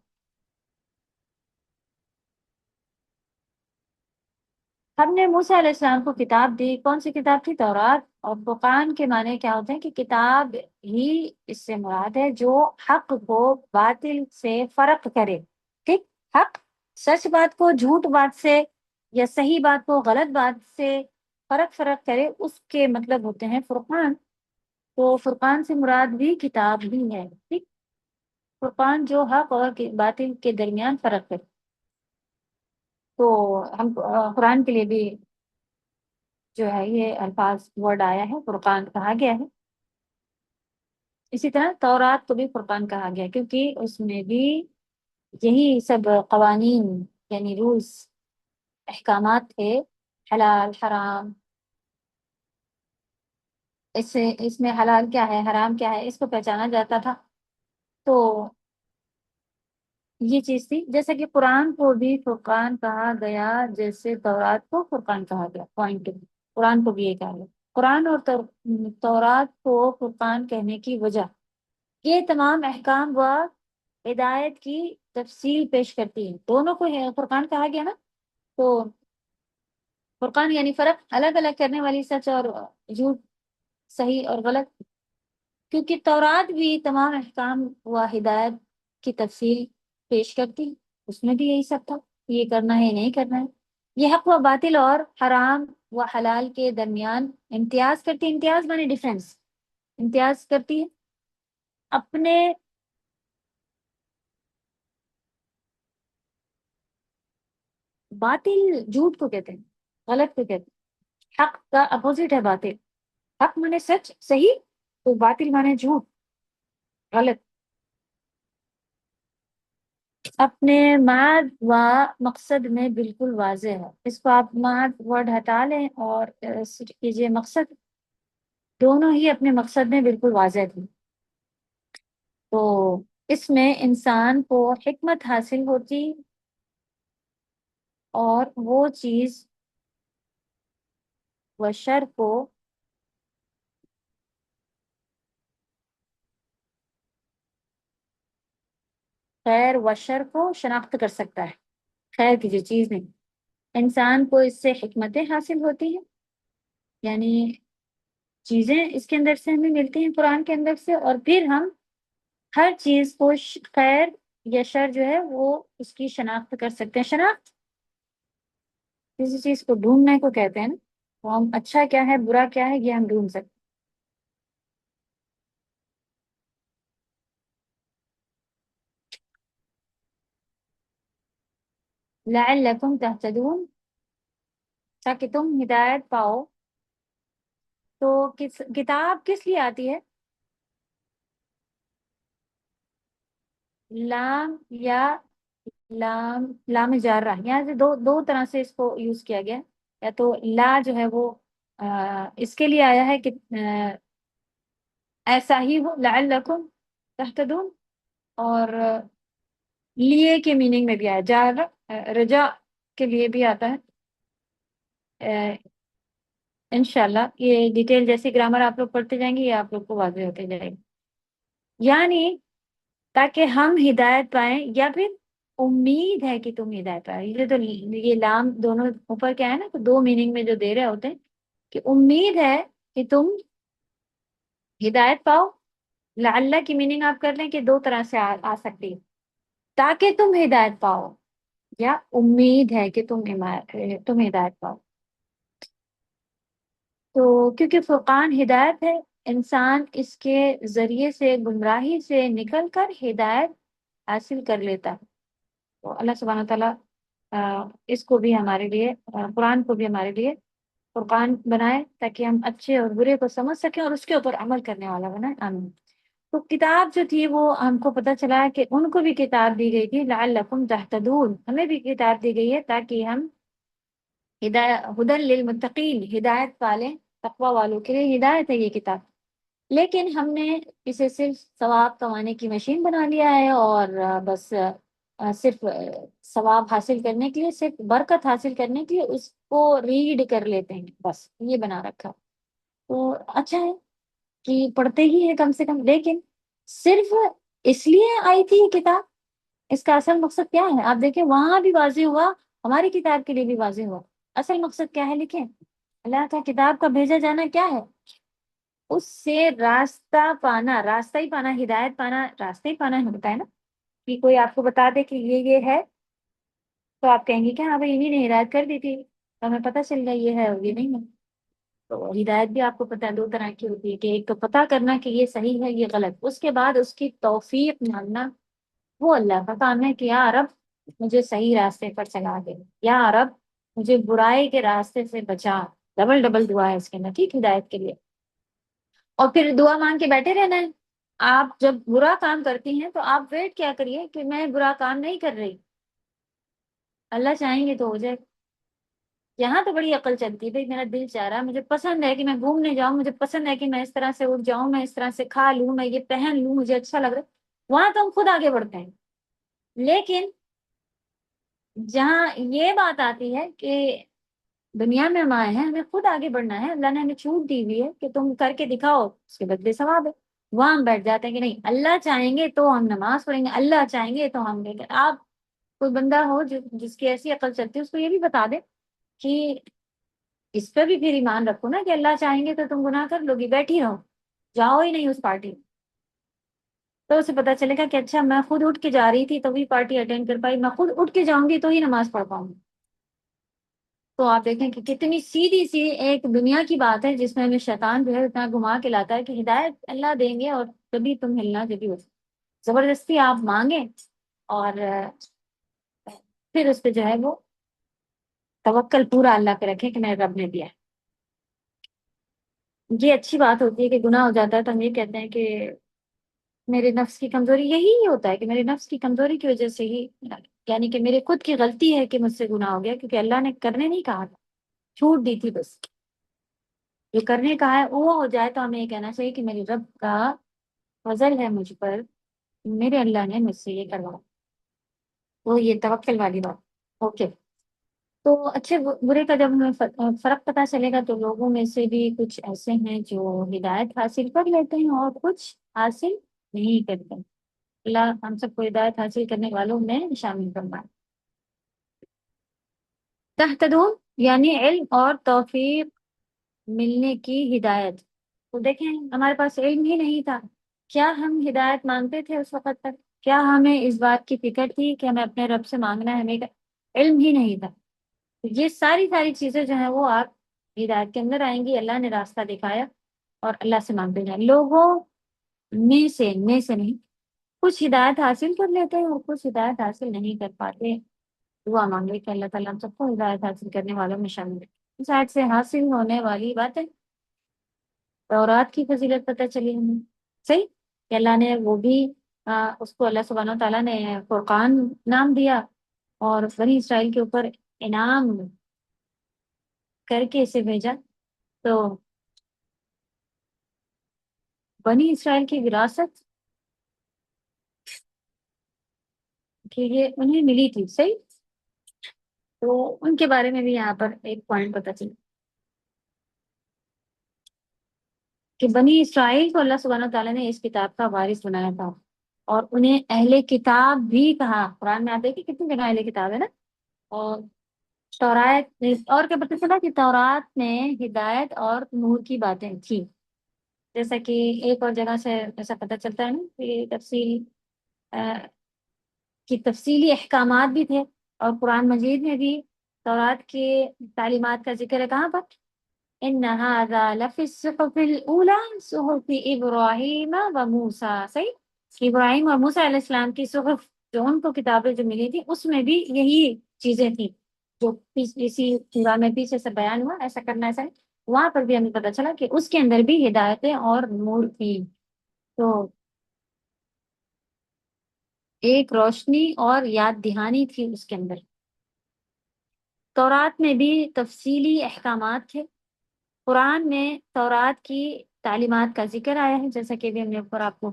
ہم نے موسیٰ علیہ السلام کو کتاب دی، کون سی کتاب تھی؟ تورات۔ اور فرقان کے معنی کیا ہوتے ہیں کہ کتاب ہی اس سے مراد ہے جو حق کو باطل سے فرق کرے، ٹھیک؟ حق سچ بات کو جھوٹ بات سے، یا صحیح بات کو غلط بات سے فرق کرے، اس کے مطلب ہوتے ہیں فرقان۔ تو فرقان سے مراد بھی کتاب ہی ہے، ٹھیک؟ فرقان جو حق اور باطل کے درمیان فرق کرے۔ تو ہم قرآن کے لیے بھی جو ہے یہ الفاظ ورڈ آیا ہے، فرقان کہا گیا ہے۔ اسی طرح تورات کو بھی فرقان کہا گیا کیونکہ اس میں بھی یہی سب قوانین یعنی رولز احکامات تھے، حلال حرام، اس میں حلال کیا ہے حرام کیا ہے اس کو پہچانا جاتا تھا۔ تو یہ چیز تھی، جیسے کہ قرآن کو بھی فرقان کہا گیا، جیسے تورات کو فرقان کہا گیا، پوائنٹ قرآن کو بھی یہ کہا گیا۔ قرآن اور تورات کو فرقان کہنے کی وجہ یہ تمام احکام و ہدایت کی تفصیل پیش کرتی ہے، دونوں کو فرقان کہا گیا نا۔ تو فرقان یعنی فرق، الگ الگ کرنے والی سچ اور جھوٹ، صحیح اور غلط، کیونکہ تورات بھی تمام احکام و ہدایت کی تفصیل پیش کرتی ہے، اس میں بھی یہی سب تھا، یہ کرنا ہے یہ نہیں کرنا ہے، یہ حق و باطل اور حرام و حلال کے درمیان امتیاز کرتی ہے۔ امتیاز معنی ڈیفرنس، امتیاز کرتی ہے اپنے باطل جھوٹ کو کہتے ہیں، غلط کو کہتے ہیں، حق کا اپوزٹ ہے باطل، حق مانے سچ صحیح، تو باطل مانے جھوٹ غلط۔ اپنے معاد و مقصد میں بالکل واضح ہے، اس کو آپ معاد ورڈ ہٹا لیں اور کیجئے مقصد، دونوں ہی اپنے مقصد میں بالکل واضح تھی۔ تو اس میں انسان کو حکمت حاصل ہوتی اور وہ چیز و شر کو خیر و شر کو شناخت کر سکتا ہے، خیر کی جو چیز نہیں، انسان کو اس سے حکمتیں حاصل ہوتی ہیں، یعنی چیزیں اس کے اندر سے ہمیں ملتی ہیں قرآن کے اندر سے، اور پھر ہم ہر چیز کو خیر یا شر جو ہے وہ اس کی شناخت کر سکتے ہیں۔ شناخت کسی چیز کو ڈھونڈنے کو کہتے ہیں نا، تو ہم اچھا کیا ہے برا کیا ہے یہ ہم ڈھونڈ سکتے ہیں۔ لعلکم تہتدون، تاکہ تم ہدایت پاؤ۔ تو کتاب کس لیے آتی ہے؟ لام یا لام جارہ، یہاں سے دو طرح سے اس کو یوز کیا گیا، یا تو لا جو ہے وہ اس کے لیے آیا ہے کہ ایسا ہی ہو لعلکم تہتدون، اور لیے کے میننگ میں بھی آیا، جار رجا کے لیے بھی آتا ہے۔ انشاءاللہ یہ ڈیٹیل جیسی گرامر آپ لوگ پڑھتے جائیں گے یہ آپ لوگ کو واضح ہوتے جائے گی، یعنی تاکہ ہم ہدایت پائیں، یا پھر امید ہے کہ تم ہدایت پائے۔ یہ لام دونوں اوپر کیا ہے نا، تو دو میننگ میں جو دے رہے ہوتے ہیں کہ امید ہے کہ تم ہدایت پاؤ۔ لعلہ کی میننگ آپ کر لیں کہ دو طرح سے آ سکتی ہے، تاکہ تم ہدایت پاؤ، یا امید ہے کہ تم ہدایت پاؤ۔ تو کیونکہ فرقان ہدایت ہے، انسان اس کے ذریعے سے گمراہی سے نکل کر ہدایت حاصل کر لیتا ہے۔ تو اللہ سبحانہ تعالیٰ اس کو بھی ہمارے لیے قرآن کو بھی ہمارے لیے فرقان بنائے، تاکہ ہم اچھے اور برے کو سمجھ سکیں اور اس کے اوپر عمل کرنے والا بنائے، آمین۔ تو کتاب جو تھی وہ ہم کو پتہ چلا کہ ان کو بھی کتاب دی گئی تھی، لعلکم تہتدون، ہمیں بھی کتاب دی گئی ہے تاکہ ہم ہدن للمتقین، ہدایت والے تقوی والوں کے لیے ہدایت ہے یہ کتاب. لیکن ہم نے اسے صرف ثواب کمانے کی مشین بنا لیا ہے، اور بس صرف ثواب حاصل کرنے کے لیے، صرف برکت حاصل کرنے کے لیے اس کو ریڈ کر لیتے ہیں، بس یہ بنا رکھا. تو اچھا ہے کہ پڑھتے ہی ہیں کم سے کم، لیکن صرف اس لیے آئی تھی یہ کتاب، اس کا اصل مقصد کیا ہے؟ آپ دیکھیں وہاں بھی واضح ہوا، ہماری کتاب کے لیے بھی واضح ہوا. اصل مقصد کیا ہے لکھیں؟ اللہ کا کتاب کا بھیجا جانا کیا ہے؟ اس سے راستہ پانا، راستہ ہی پانا، ہدایت پانا، راستہ ہی پانا ہوتا ہے نا. کہ کوئی آپ کو بتا دے کہ یہ ہے، تو آپ کہیں گے کہ ہاں بھائی انہیں نے ہدایت کر دی تھی، تو ہمیں پتہ چل گیا یہ ہے اور یہ نہیں ہے. تو ہدایت بھی آپ کو پتہ ہے دو طرح کی ہوتی ہے، کہ ایک تو پتہ کرنا کہ یہ صحیح ہے یہ غلط، اس کے بعد اس کی توفیق مانگنا. وہ اللہ کا کام ہے کہ یا رب مجھے صحیح راستے پر چلا دے، یا رب مجھے برائی کے راستے سے بچا. ڈبل ڈبل دعا ہے اس کے اندر، ٹھیک، ہدایت کے لیے. اور پھر دعا مانگ کے بیٹھے رہنا ہے. آپ جب برا کام کرتی ہیں تو آپ ویٹ کیا کریے کہ میں برا کام نہیں کر رہی، اللہ چاہیں گے تو ہو جائے. یہاں تو بڑی عقل چلتی ہے، بھائی میرا دل چاہ رہا ہے، مجھے پسند ہے کہ میں گھومنے جاؤں، مجھے پسند ہے کہ میں اس طرح سے اٹھ جاؤں، میں اس طرح سے کھا لوں، میں یہ پہن لوں، مجھے اچھا لگ رہا ہے. وہاں تو ہم خود آگے بڑھتے ہیں. لیکن جہاں یہ بات آتی ہے کہ دنیا میں ہم آئے ہیں، ہمیں خود آگے بڑھنا ہے، اللہ نے ہمیں چھوٹ دی ہوئی ہے کہ تم کر کے دکھاؤ، اس کے بدلے ثواب ہے. وہاں ہم بیٹھ جاتے ہیں کہ نہیں اللہ چاہیں گے تو ہم نماز پڑھیں گے، اللہ چاہیں گے تو ہم دیں گے. آپ کوئی بندہ ہو جس کی ایسی عقل چلتی ہے، اس کو یہ بھی بتا دے کہ اس پہ بھی پھر ایمان رکھو نا کہ اللہ چاہیں گے تو تم گناہ کر لو گی، بیٹھی رہو، جاؤ ہی نہیں اس پارٹی میں. تو اسے پتا چلے گا کہ اچھا میں خود اٹھ کے جا رہی تھی تبھی پارٹی اٹینڈ کر پائی، میں خود اٹھ کے جاؤں گی تو ہی نماز پڑھ پاؤں گی. تو آپ دیکھیں کہ کتنی سیدھی سی ایک دنیا کی بات ہے، جس میں ہمیں شیطان جو ہے اتنا گھما کے لاتا ہے کہ ہدایت اللہ دیں گے اور کبھی تم ہلنا جبھی ہو. زبردستی آپ مانگیں اور پھر اس پہ جو ہے وہ توکل پورا اللہ پہ رکھیں کہ میرے رب نے دیا ہے. یہ اچھی بات ہوتی ہے کہ گناہ ہو جاتا ہے تو ہم یہ کہتے ہیں کہ میرے نفس کی کمزوری، یہی ہوتا ہے کہ میرے نفس کی کمزوری کی وجہ سے ہی، یعنی کہ میرے خود کی غلطی ہے کہ مجھ سے گناہ ہو گیا، کیونکہ اللہ نے کرنے نہیں کہا تھا، چھوٹ دی تھی بس. یہ کرنے کا ہے وہ ہو جائے تو ہمیں یہ کہنا چاہیے کہ میری رب کا فضل ہے مجھ پر، میرے اللہ نے مجھ سے یہ کروایا. وہ یہ توکل والی بات. اوکے. تو اچھے برے کا جب ہمیں فرق پتہ چلے گا تو لوگوں میں سے بھی کچھ ایسے ہیں جو ہدایت حاصل کر لیتے ہیں اور کچھ حاصل نہیں کرتے. اللہ ہم سب کو ہدایت حاصل کرنے والوں میں شامل فرمائے. تہتدون یعنی علم اور توفیق ملنے کی ہدایت. تو دیکھیں ہمارے پاس علم ہی نہیں تھا، کیا ہم ہدایت مانگتے تھے اس وقت تک؟ کیا ہمیں اس بات کی فکر تھی کہ ہمیں اپنے رب سے مانگنا ہے؟ ہمیں علم ہی نہیں تھا. یہ ساری چیزیں جو ہیں وہ آپ ہدایت کے اندر آئیں گی. اللہ نے راستہ دکھایا اور اللہ سے مانگتے جائیں. لوگوں میں سے نہیں، کچھ ہدایت حاصل کر لیتے ہیں اور کچھ ہدایت حاصل نہیں کر پاتے. دعا مانگے کہ اللہ تعالیٰ ہم سب کو ہدایت حاصل کرنے والوں میں شامل ہے. اس آیت سے حاصل ہونے والی باتیں، تورات کی فضیلت پتہ چلی ہمیں، صحیح کہ اللہ نے وہ بھی اس کو اللہ سبحانہ و تعالیٰ نے فرقان نام دیا اور بنی اسرائیل کے اوپر انعام کر کے اسے بھیجا. تو بنی اسرائیل کی وراثت کہ یہ انہیں ملی تھی، صحیح. تو ان کے بارے میں بھی یہاں پر ایک پوائنٹ پتہ چلا کہ بنی اسرائیل کو اللہ سبحانہ تعالیٰ نے اس کتاب کا وارث بنایا تھا اور انہیں اہل کتاب بھی کہا. قرآن میں آپ دیکھیں کتنی جگہ اہل کتاب ہے نا. اور تورات اور کیا پتہ چلا کہ تورات میں ہدایت اور نور کی باتیں تھیں. جیسا کہ ایک اور جگہ سے ایسا پتہ چلتا ہے نا کہ کی تفصیلی احکامات بھی تھے. اور قرآن مجید میں بھی تورات کے تعلیمات کا ذکر ہے. کہاں پر؟ ان هذا لفی الصحف الاولى صحف ابراہیم و موسیٰ. صحیح، ابراہیم اور موسیٰ علیہ السلام کی صحف جو ان کو کتابیں جو ملی تھی اس میں بھی یہی چیزیں تھیں جو اسی سورہ میں پیچھے سے بیان ہوا، ایسا کرنا ایسا نہیں. وہاں پر بھی ہمیں پتہ چلا کہ اس کے اندر بھی ہدایتیں اور نور تھی. تو ایک روشنی اور یاد دہانی تھی اس کے اندر. تورات میں بھی تفصیلی احکامات تھے. قرآن میں تورات کی تعلیمات کا ذکر آیا ہے، جیسا کہ بھی ہم نے اوپر آپ کو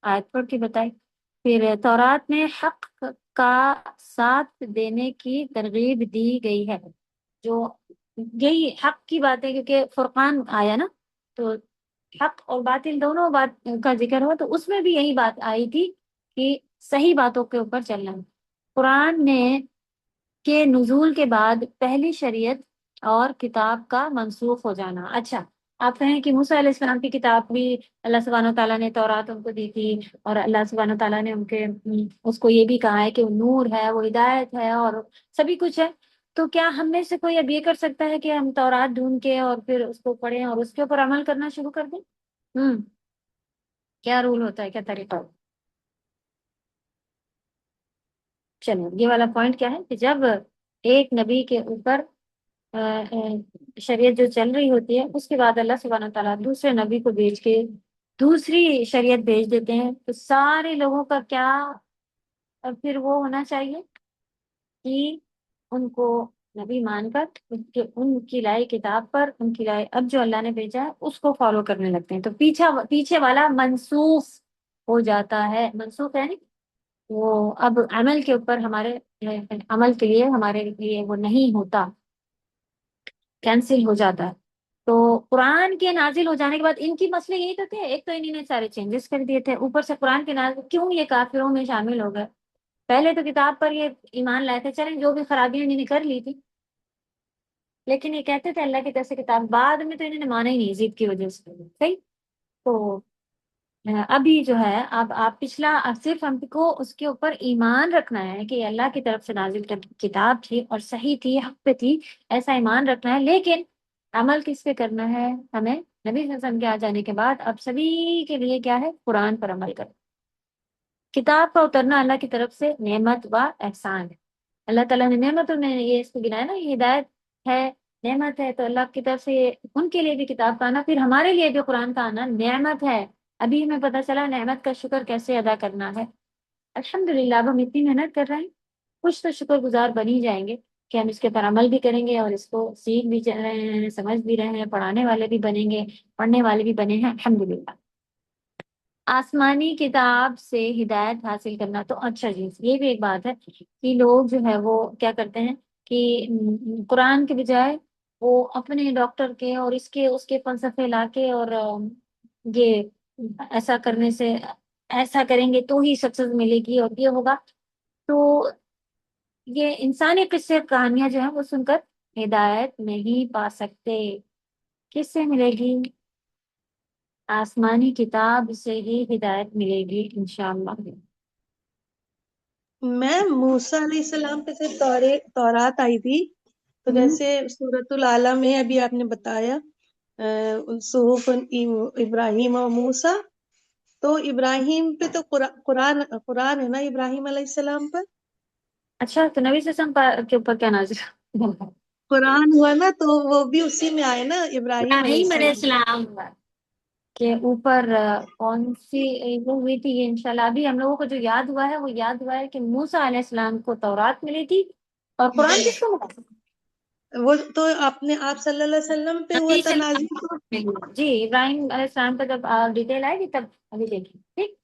آیت پڑھ کے بتائی. پھر تورات میں حق کا ساتھ دینے کی ترغیب دی گئی ہے. جو یہی حق کی بات ہے، کیونکہ فرقان آیا نا، تو حق اور باطل دونوں بات کا ذکر ہوا، تو اس میں بھی یہی بات آئی تھی کہ صحیح باتوں کے اوپر چلنا ہے. قرآن نے کے نزول کے بعد پہلی شریعت اور کتاب کا منسوخ ہو جانا. اچھا، آپ کہیں کہ موسیٰ علیہ السلام کی کتاب بھی اللہ سبحانہ و تعالیٰ نے تورات ان کو دی تھی، اور اللہ سبحانہ و تعالیٰ نے ان کے اس کو یہ بھی کہا ہے کہ وہ نور ہے، وہ ہدایت ہے، اور سبھی کچھ ہے. تو کیا ہم میں سے کوئی اب یہ کر سکتا ہے کہ ہم تورات ڈھونڈ کے اور پھر اس کو پڑھیں اور اس کے اوپر عمل کرنا شروع کر دیں؟ کیا رول ہوتا ہے، کیا طریقہ ہوتا ہے؟ چلو، یہ والا پوائنٹ کیا ہے کہ جب ایک نبی کے اوپر شریعت جو چل رہی ہوتی ہے، اس کے بعد اللہ سبحانہ تعالیٰ دوسرے نبی کو بھیج کے دوسری شریعت بھیج دیتے ہیں، تو سارے لوگوں کا کیا پھر وہ ہونا چاہیے کہ ان کو نبی مان کر ان کی لائی کتاب پر، ان کی لائی اب جو اللہ نے بھیجا ہے اس کو فالو کرنے لگتے ہیں. تو پیچھے والا منسوخ ہو جاتا ہے. منسوخ ہے نہیں، وہ اب عمل کے اوپر ہمارے عمل کے لیے ہمارے لیے وہ نہیں ہوتا، کینسل ہو جاتا ہے. تو قرآن کے نازل ہو جانے کے بعد ان کی مسئلے یہی تو تھے. ایک تو انہوں نے سارے چینجز کر دیے تھے، اوپر سے قرآن کے نازل کیوں یہ کافروں میں شامل ہو گئے. پہلے تو کتاب پر یہ ایمان لائے تھے، چلیں جو بھی خرابیاں انہوں نے کر لی تھی، لیکن یہ کہتے تھے اللہ کی طرف سے کتاب. بعد میں تو انہوں نے مانا ہی نہیں ضد کی وجہ سے. صحیح. تو ابھی جو ہے اب آپ پچھلا صرف ہم کو اس کے اوپر ایمان رکھنا ہے کہ اللہ کی طرف سے نازل کتاب تھی اور صحیح تھی، حق پہ تھی، ایسا ایمان رکھنا ہے. لیکن عمل کس پہ کرنا ہے؟ ہمیں نبی صلی اللہ علیہ وسلم کے آ جانے کے بعد اب سبھی کے لیے کیا ہے؟ قرآن پر عمل کرنا. کتاب کا اترنا اللہ کی طرف سے نعمت و احسان ہے. اللہ تعالیٰ نے نعمتوں میں یہ اس کو گنایا نا، یہ ہدایت ہے، نعمت ہے. تو اللہ کی طرف سے ان کے لیے بھی کتاب کا آنا، پھر ہمارے لیے بھی قرآن کا آنا نعمت ہے. ابھی ہمیں پتہ چلا نعمت کا شکر کیسے ادا کرنا ہے. الحمدللہ اب ہم اتنی محنت کر رہے ہیں، کچھ تو شکر گزار بن ہی جائیں گے کہ ہم اس کے اوپر عمل بھی کریں گے اور اس کو سیکھ بھی رہے ہیں، سمجھ بھی رہے ہیں، پڑھانے والے بھی بنیں گے، پڑھنے والے بھی بنے ہیں. الحمدللہ. آسمانی کتاب سے ہدایت حاصل کرنا تو اچھا جی، یہ بھی ایک بات ہے کہ لوگ جو ہے وہ کیا کرتے ہیں کہ قرآن کے بجائے وہ اپنے ڈاکٹر کے اور اس کے فلسفے لا کے اور یہ ایسا کرنے سے ایسا کریں گے تو ہی سکسیس ملے گی اور یہ ہوگا. تو یہ انسانی قصے کہانیاں جو ہیں وہ سن کر ہدایت نہیں پا سکتے. کس سے ملے گی؟ آسمانی کتاب سے ہی ہدایت ملے گی انشاءاللہ. میں موسیٰ علیہ السلام پہ سے تورات آئی تھی، تو جیسے سورۃ العلیٰ میں ابھی آپ نے بتایا صحف ابراہیم اور موسیٰ، تو ابراہیم پہ تو قرآن ہے نا ابراہیم علیہ السلام پر. اچھا، تو نبی صلی اللہ علیہ وسلم کے اوپر کیا نازل؟ قرآن ہوا نا، تو وہ بھی اسی میں آئے نا، ابراہیم علیہ ابراہیم علیہ السلام. السلام کے اوپر کون سی وہ ہوئی تھی؟ یہ انشاءاللہ ابھی ہم لوگوں کو جو یاد ہوا ہے وہ یاد ہوا ہے کہ موسیٰ علیہ السلام کو تورات ملی تھی. اور قرآن کس کو ملا؟ وہ تو آپ صلی اللہ علیہ وسلم پہ ہوا نبی تھا صلی اللہ نازل. علیہ وسلم. جی، ابراہیم علیہ السلام پر جب ڈیٹیل آئے گی تب ابھی دیکھیں. ٹھیک.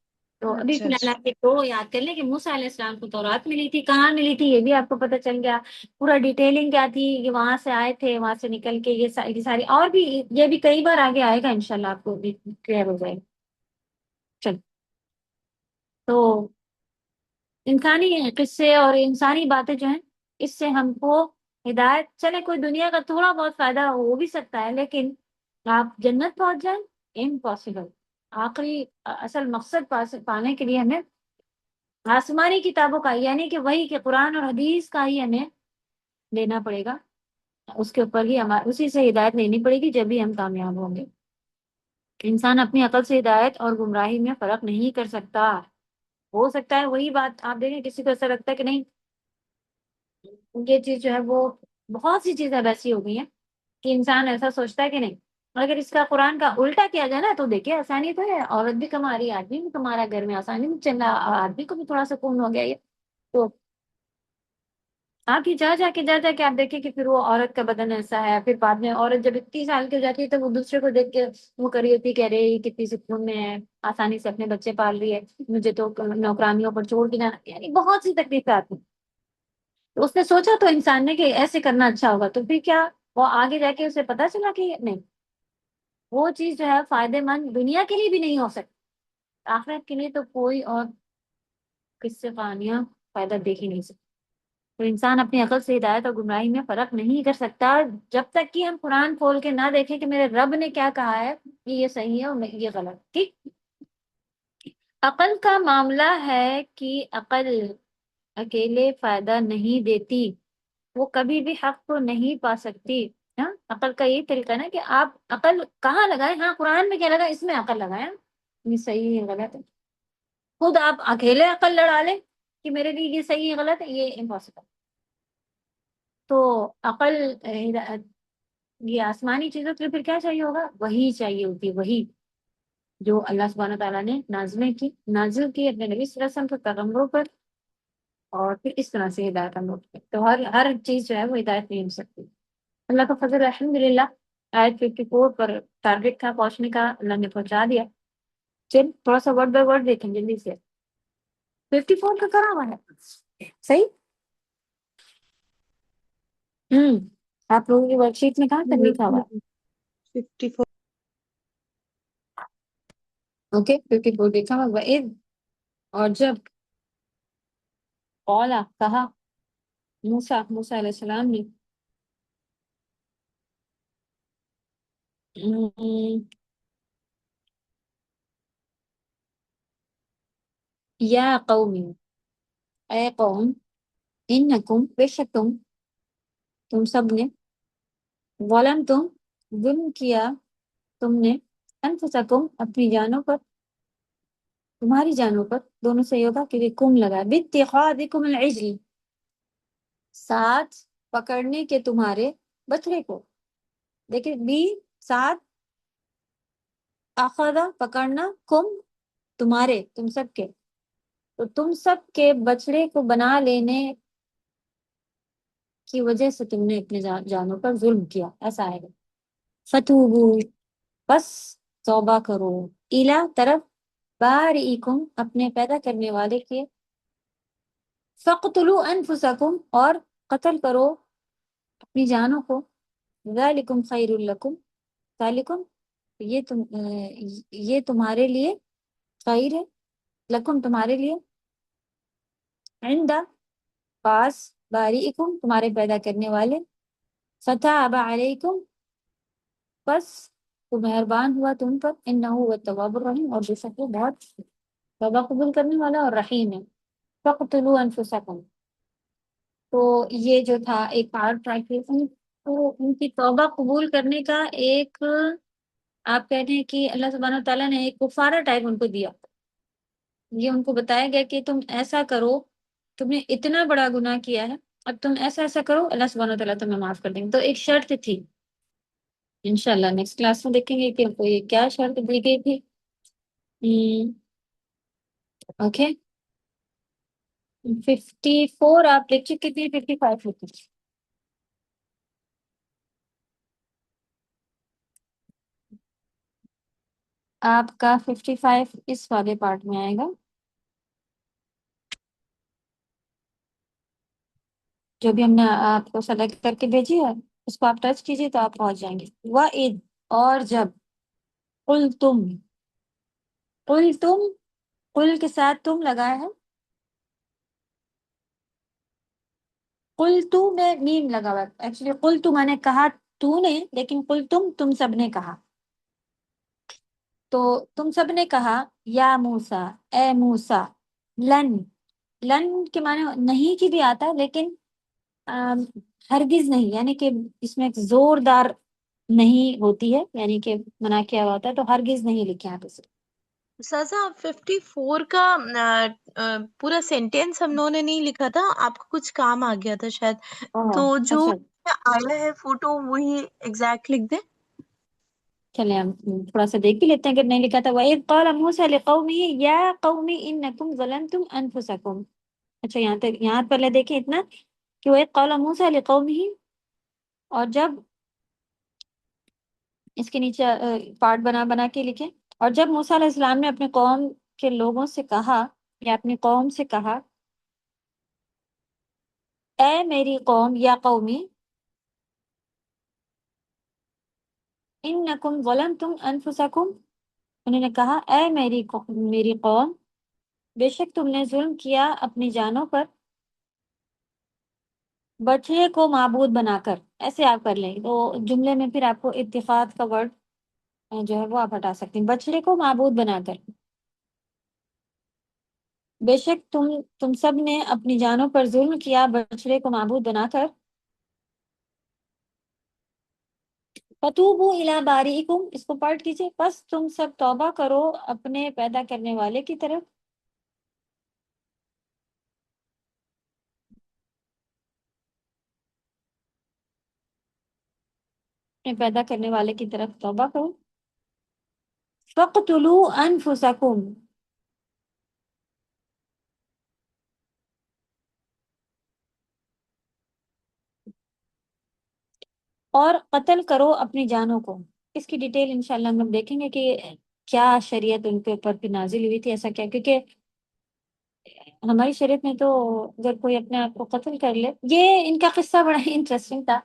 تو ابھی اچھا فی الحال اچھا. آپ ایک تو یاد کر لیں کہ موسیٰ علیہ السلام کو تورات ملی تھی. کہاں ملی تھی یہ بھی آپ کو پتہ چل گیا. پورا ڈیٹیلنگ کیا تھی کہ وہاں سے آئے تھے، وہاں سے نکل کے یہ ساری اور بھی یہ بھی کئی بار آگے آئے گا انشاءاللہ، آپ کو بھی کلیئر ہو جائے گا. چل، تو انسانی قصے اور انسانی باتیں جو ہیں اس سے ہم کو ہدایت، چلے کوئی دنیا کا تھوڑا بہت فائدہ ہو بھی سکتا ہے، لیکن آپ جنت پہنچ جائیں امپاسبل. آخری اصل مقصد پانے کے لیے ہمیں آسمانی کتابوں کا یعنی کہ وہی کہ قرآن اور حدیث کا ہی ہمیں لینا پڑے گا. اس کے اوپر ہی اسی سے ہدایت لینی پڑے گی، جب بھی ہم کامیاب ہوں گے. انسان اپنی عقل سے ہدایت اور گمراہی میں فرق نہیں کر سکتا. ہو سکتا ہے وہی بات آپ دیکھیں کسی کو ایسا لگتا ہے کہ نہیں یہ چیز جو ہے وہ بہت سی چیزیں ایسی ہو گئی ہیں کہ انسان ایسا سوچتا ہے کہ نہیں، اگر اس کا قرآن کا الٹا کیا جائے نا تو دیکھیں آسانی تو ہے، عورت بھی کما رہی ہے، آدمی بھی کما رہا ہے، گھر میں آسانی بھی چل رہا، آدمی کو بھی تھوڑا سکون ہو گیا. یہ تو آپ یہ جا کے آپ دیکھیں کہ پھر وہ عورت کا بدن ایسا ہے، پھر بعد میں عورت جب 30 سال کی ہو جاتی ہے تو وہ دوسرے کو دیکھ کے وہ کر رہی ہوتی ہے کہ ارے یہ کتنی سکون میں ہے، آسانی سے اپنے بچے پال رہی ہے، مجھے تو نوکرانیوں پر چھوڑ کے جانا، یعنی بہت سی تکلیفات ہیں۔ تو اس نے سوچا تو انسان نے کہ ایسے کرنا اچھا ہوگا، تو پھر کیا وہ آگے جا کے اسے پتا چلا کہ نہیں، وہ چیز جو ہے فائدے مند دنیا کے لیے بھی نہیں ہو سکتی، آخرت کے لیے تو کوئی اور قصے کہانیاں فائدہ دیکھ ہی نہیں سکتی۔ تو انسان اپنی عقل سے ہدایت اور گمراہی میں فرق نہیں کر سکتا جب تک کہ ہم قرآن کھول کے نہ دیکھیں کہ میرے رب نے کیا کہا ہے کہ یہ صحیح ہے اور یہ غلط، ٹھیک۔ عقل کا معاملہ ہے کہ عقل اکیلے فائدہ نہیں دیتی، وہ کبھی بھی حق کو نہیں پا سکتی۔ ہاں، عقل کا یہی طریقہ ہے نا کہ آپ عقل کہاں لگائیں، ہاں قرآن میں کیا لگا، اس میں عقل لگائیں، یہ صحیح ہے غلط ہے۔ خود آپ اکیلے عقل لڑا لیں کہ میرے لیے یہ صحیح ہے غلط ہے، یہ امپاسبل۔ تو عقل یہ آسمانی چیزوں کے لیے پھر کیا چاہیے ہوگا، وہی چاہیے ہوتی ہے، وہی جو اللہ سبحانہ تعالیٰ نے نازل کی اپنے نبی صلی اللہ علیہ وسلم کے پیغمبروں پر، اور پھر اس طرح سے ہدایت ہم لوگ پہ۔ تو ہر چیز جو ہے وہ ہدایت نہیں ہو سکتی۔ اللہ کا فضل الحمدللہ، آیت 54 پر ٹارگیٹ تھا پہنچنے کا، اللہ نے پہنچا دیا۔ چل تھوڑا سا ورڈ بائی ورڈ دیکھیں جلدی سے۔ 54 کا کرا ہوا ہے صحیح؟ آپ لوگوں کی ورک شیٹ میں کہاں تک لکھا ہوا ہے؟ 54 اوکے 54 دیکھا ہوا وَإِذْ، اور جب قال کہا موسیٰ علیہ السلام نے یا قومی، اے قوم، انکم، بے شک تم سب نے، ظلم کیا تم نے، انفسکم، اپنی جانوں پر، تمہاری جانوں پر، دونوں سے ہوگا کہ کم لگا، باتخاذکم العجل، ساتھ پکڑنے کے تمہارے بچڑے کو، دیکھیں بی ساتھ، اخذا پکڑنا، کم تمہارے، تم سب کے، تو تم سب کے بچڑے کو بنا لینے کی وجہ سے تم نے اپنے جانوں پر ظلم کیا، ایسا ہے۔ فتوبو، بس توبہ کرو، الا طرف، بارئکم، اپنے پیدا کرنے والے کے، فقتلوا انفسکم، اور قتل کرو اپنی جانوں کو، ذالکم خیر لکم، ذالکم، یہ تمہارے لیے خیر ہے، لکم تمہارے لیے، عند پاس، بارئکم تمہارے پیدا کرنے والے، فتاب علیکم، بس وہ مہربان ہوا تم پر، انہ هو التواب الرحیم، اور بے شک وہ بہت توبہ قبول کرنے والا اور رحیم ہے۔ فقتلوا انفسکم، تو یہ جو تھا ایک پارٹ ٹرانسلیشن، تو ان کی توبہ قبول کرنے کا ایک، آپ کہتے ہیں کہ اللہ سبحانہ تعالیٰ نے ایک کفارہ ٹائپ ان کو دیا، یہ ان کو بتایا گیا کہ تم ایسا کرو، تم نے اتنا بڑا گناہ کیا ہے، اب تم ایسا کرو، اللہ سبحانہ تعالیٰ تمہیں معاف کر دیں گے۔ تو ایک شرط تھی، انشاءاللہ نیکسٹ کلاس میں دیکھیں گے کہ ان کو یہ کیا شرط دی گئی تھی۔ اوکے 54 آپ لیکچر کتنی، 55 ہوتی، آپ کا 55 اس والے پارٹ میں آئے گا، جو بھی ہم نے آپ کو سلیکٹ کر کے بھیجی ہے اس کو آپ ٹچ کیجیے تو آپ پہنچ جائیں گے۔ وَإِذْ، اور جب، قُلْتُم، قل کے ساتھ تم لگا ہے، قلتو میں میم لگا ہوا ہے، ایکچولی قلتو میں نے کہا تو نے، لیکن قلتم تم سب نے کہا، تو تم سب نے کہا، یا موسیٰ، اے موسیٰ، لن کے معنی نہیں کی بھی آتا ہے، لیکن ہرگز نہیں، یعنی کہ اس میں ایک زوردار نہیں ہوتی ہے، یعنی کہ منع کیا ہوا ہوتا ہے، تو ہرگز نہیں لکھے آپ اسے۔ سازا 54 کا پورا سینٹینس ہم لوگوں نے نہیں لکھا تھا، آپ کو کچھ کام آ گیا تھا شاید، تو جو اچھا آیا ہے فوٹو وہی ایگزیکٹ لکھ دیں۔ چلیں ہم تھوڑا سا دیکھ بھی لیتے ہیں، اگر نہیں لکھا تھا وَإِذْ قَالَ مُوسَىٰ لِقَوْمِهِ يَا قَوْمِ إِنَّكُمْ ظَلَمْتُمْ أَنفُسَكُمْ، اچھا یہاں تک، یہاں پہلے دیکھیں اتنا، کہ وَإِذْ قَالَ مُوسَىٰ لِقَوْمِهِ، اور جب اس کے نیچے پارٹ بنا بنا کے لکھیں، اور جب موسیٰ علیہ السلام نے اپنے قوم کے لوگوں سے کہا یا اپنی قوم سے کہا، اے میری قوم، یا قومی انکم ظلمتم انفسکم، انہوں نے کہا اے میری قوم، بے شک تم نے ظلم کیا اپنی جانوں پر، بچڑے کو معبود بنا کر، ایسے آپ کر لیں تو جملے میں پھر آپ کو اتخاذ کا ورڈ جو ہے وہ آپ ہٹا سکتے ہیں، بچڑے کو معبود بنا کر، بے شک تم سب نے اپنی جانوں پر ظلم کیا بچڑے کو معبود بنا کر، فتوبوا الی بارئکم، اس کو پلٹ کیجئے، پس تم سب توبہ کرو اپنے پیدا کرنے والے کی طرف، اپنے پیدا کرنے والے کی طرف توبہ کرو، فاقتلوا انفسکم، اور قتل کرو اپنی جانوں کو۔ اس کی ڈیٹیل انشاءاللہ ہم لوگ دیکھیں گے کہ کیا شریعت ان کے اوپر پھر نازل ہوئی تھی، ایسا کیا، کیونکہ ہماری شریعت میں تو اگر کوئی اپنے آپ کو قتل کر لے، یہ ان کا قصہ بڑا ہی انٹرسٹنگ تھا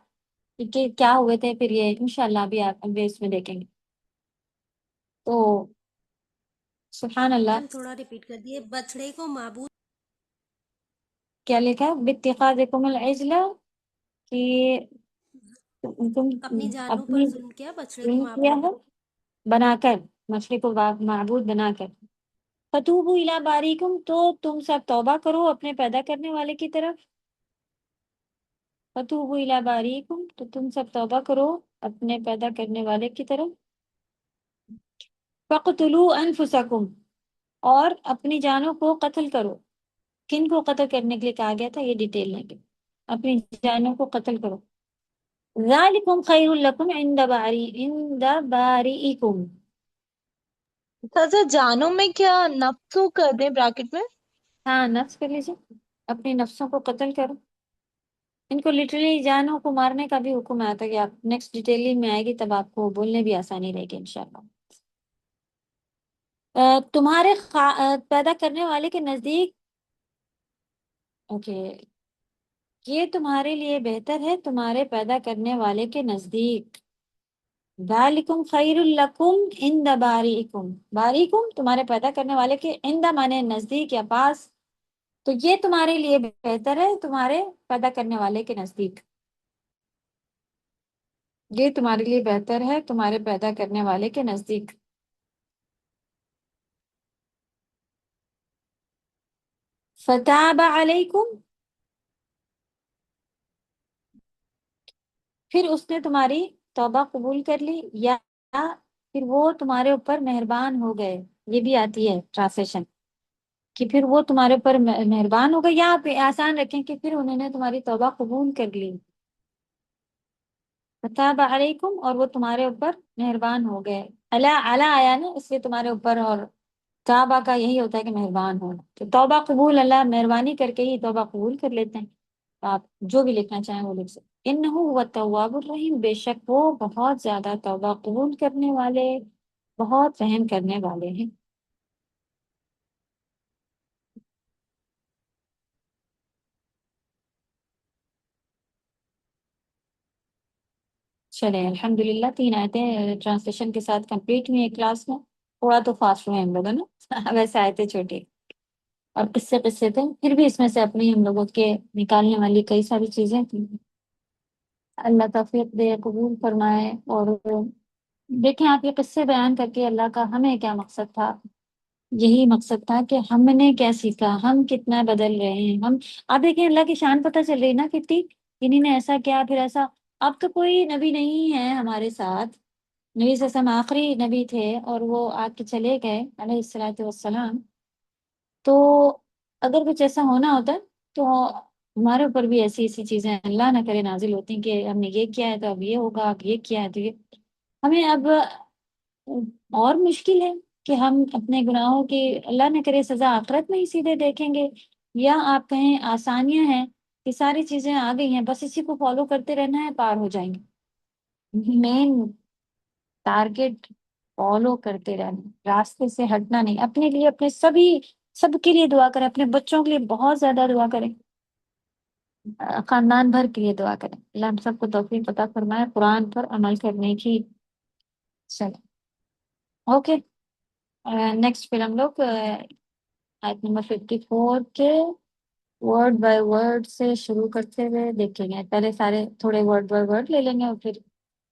کہ کیا ہوئے تھے، پھر یہ انشاءاللہ ابھی آپ ابھی اس میں دیکھیں گے۔ تو سبحان اللہ، میم تھوڑا ریپیٹ کر دیے، بچڑے کو معبود کیا لکھا ہے باتخاذکم العجل، کہ تم اپنی جانوں پر اپنی ظلم کیا، بچڑے کو ظلم کیا معبود ہے بنا کر، مچھلی کو معبود بنا کر، فتوبوا الی بارئکم، تو تم سب توبہ کرو اپنے پیدا کرنے والے کی طرف، فتوبوا الی بارئکم، تو تم سب توبہ کرو اپنے پیدا کرنے والے کی طرف، فاقتلوا انفسکم، اور اپنی جانوں کو قتل کرو۔ کن کو قتل کرنے کے لیے کہا گیا تھا یہ ڈیٹیل لیں گے، اپنی جانوں کو قتل کرو، ذالکم خیر لکم عند بارئکم، سزا جانوں میں کیا نفسوں کر دیں بریکٹ میں؟ ہاں نفس کر لیجیے، اپنی نفسوں کو قتل کرو، ان کو لٹرلی جانوں کو مارنے کا بھی حکم آیا تھا کہ آپ نیکسٹ ڈیٹیلنگ میں آئے گی تب آپ کو بولنے بھی آسانی رہے گی انشاءاللہ۔ تمہارے پیدا کرنے والے کے نزدیک، اوکے، یہ تمہارے لیے بہتر ہے تمہارے پیدا کرنے والے کے نزدیک، ذالکم خیر لکم عند بارئکم، بارئکم تمہارے پیدا کرنے والے کے، عند مانے نزدیک یا پاس، تو یہ تمہارے لیے بہتر ہے تمہارے پیدا کرنے والے کے نزدیک، یہ تمہارے لیے بہتر ہے تمہارے پیدا کرنے والے کے نزدیک، فتاب علیکم، پھر اس نے تمہاری توبہ قبول کر لی، یا پھر وہ تمہارے اوپر مہربان ہو گئے، یہ بھی آتی ہے ٹرانسلیشن کہ پھر وہ تمہارے اوپر مہربان ہو گئے، یا آپ آسان رکھیں کہ پھر انہوں نے تمہاری توبہ قبول کر لی، فتاب علیکم، اور وہ تمہارے اوپر مہربان ہو گئے، اللہ آیا نا اس لیے تمہارے اوپر، اور توبہ کا یہی ہوتا ہے کہ مہربان ہونا، تو توبہ قبول، اللہ مہربانی کر کے ہی توبہ قبول کر لیتے ہیں، تو آپ جو بھی لکھنا چاہیں وہ لکھ سکتے، انہ هو التواب الرحیم، بے شک وہ بہت زیادہ توبہ قبول کرنے والے، بہت رحم کرنے والے ہیں۔ چلیں الحمدللہ 3 آیتیں ٹرانسلیشن کے ساتھ کمپلیٹ ہوئی ہیں کلاس میں، تھوڑا تو فاسٹ ہوئے ہم لوگ نا ویسے آیتیں چھوٹی اور قصے تھے، پھر بھی اس میں سے اپنی ہم لوگوں کے نکالنے والی کئی ساری چیزیں تھیں، اللہ توفیق دے، قبول فرمائے، اور دیکھیں آپ یہ قصے بیان کر کے اللہ کا ہمیں کیا مقصد تھا، یہی مقصد تھا کہ ہم نے کیا سیکھا، ہم کتنا بدل رہے ہیں، ہم آپ دیکھیں اللہ کی شان پتہ چل رہی نا کتنی، انہی نے ایسا کیا پھر ایسا، اب تو کوئی نبی نہیں ہے ہمارے ساتھ، نبی صلی اللہ علیہ وسلم آخری نبی تھے اور وہ آ کے چلے گئے علیہ الصلوۃ والسلام، تو اگر کچھ ایسا ہونا ہوتا تو ہمارے اوپر بھی ایسی ایسی چیزیں اللہ نہ کرے نازل ہوتی ہیں کہ ہم نے یہ کیا ہے تو اب یہ ہوگا، اب یہ کیا ہے تو یہ، ہمیں اب اور مشکل ہے کہ ہم اپنے گناہوں کی اللہ نہ کرے سزا آخرت میں ہی سیدھے دیکھیں گے، یا آپ کہیں آسانیاں ہیں یہ ساری چیزیں آ گئی ہیں، بس اسی کو فالو کرتے رہنا ہے، پار ہو جائیں گے۔ مین ٹارگیٹ فالو کرتے رہنا، راستے سے ہٹنا نہیں۔ اپنے لیے، اپنے سب کے لیے دعا کریں، اپنے بچوں کے لیے بہت زیادہ دعا کریں، خاندان بھر کے لیے دعا کریں۔ اللہ ہم سب کو توفیق عطا فرمائے قرآن پر عمل کرنے کی۔ چلیں اوکے، نیکسٹ پھر ہم لوگ آیت نمبر 54 کے ورڈ بائی ورڈ سے شروع کرتے ہوئے دیکھیں گے۔ پہلے سارے تھوڑے ورڈ بائی ورڈ لے لیں گے اور پھر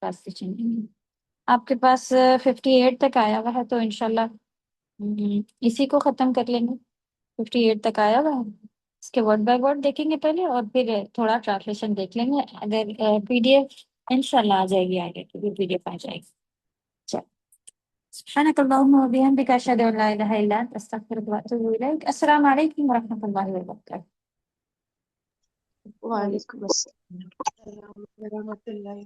راستے چلیں گے۔ آپ کے پاس 58 تک آیا ہوا ہے، تو انشاءاللہ اسی کو ختم کر لیں گے۔ 58 تک آیا ہوا ہے، اس کے ورڈ بائی ورڈ دیکھیں گے پہلے، اور پھر تھوڑا ٹرانسلیشن دیکھ لیں گے۔ اگر پی ڈی ایف انشاءاللہ آ جائے گی آگے، تو پی ڈی ایف آ جائے گی۔ چل، سبحانک اللہم و بحمدک، اشہد ان لا الہ الا انت، استغفرک و اتوب الیک۔ السلام علیکم و رحمۃ اللہ وبرکاتہ۔ وعلیکم السلام ورحمۃ اللہ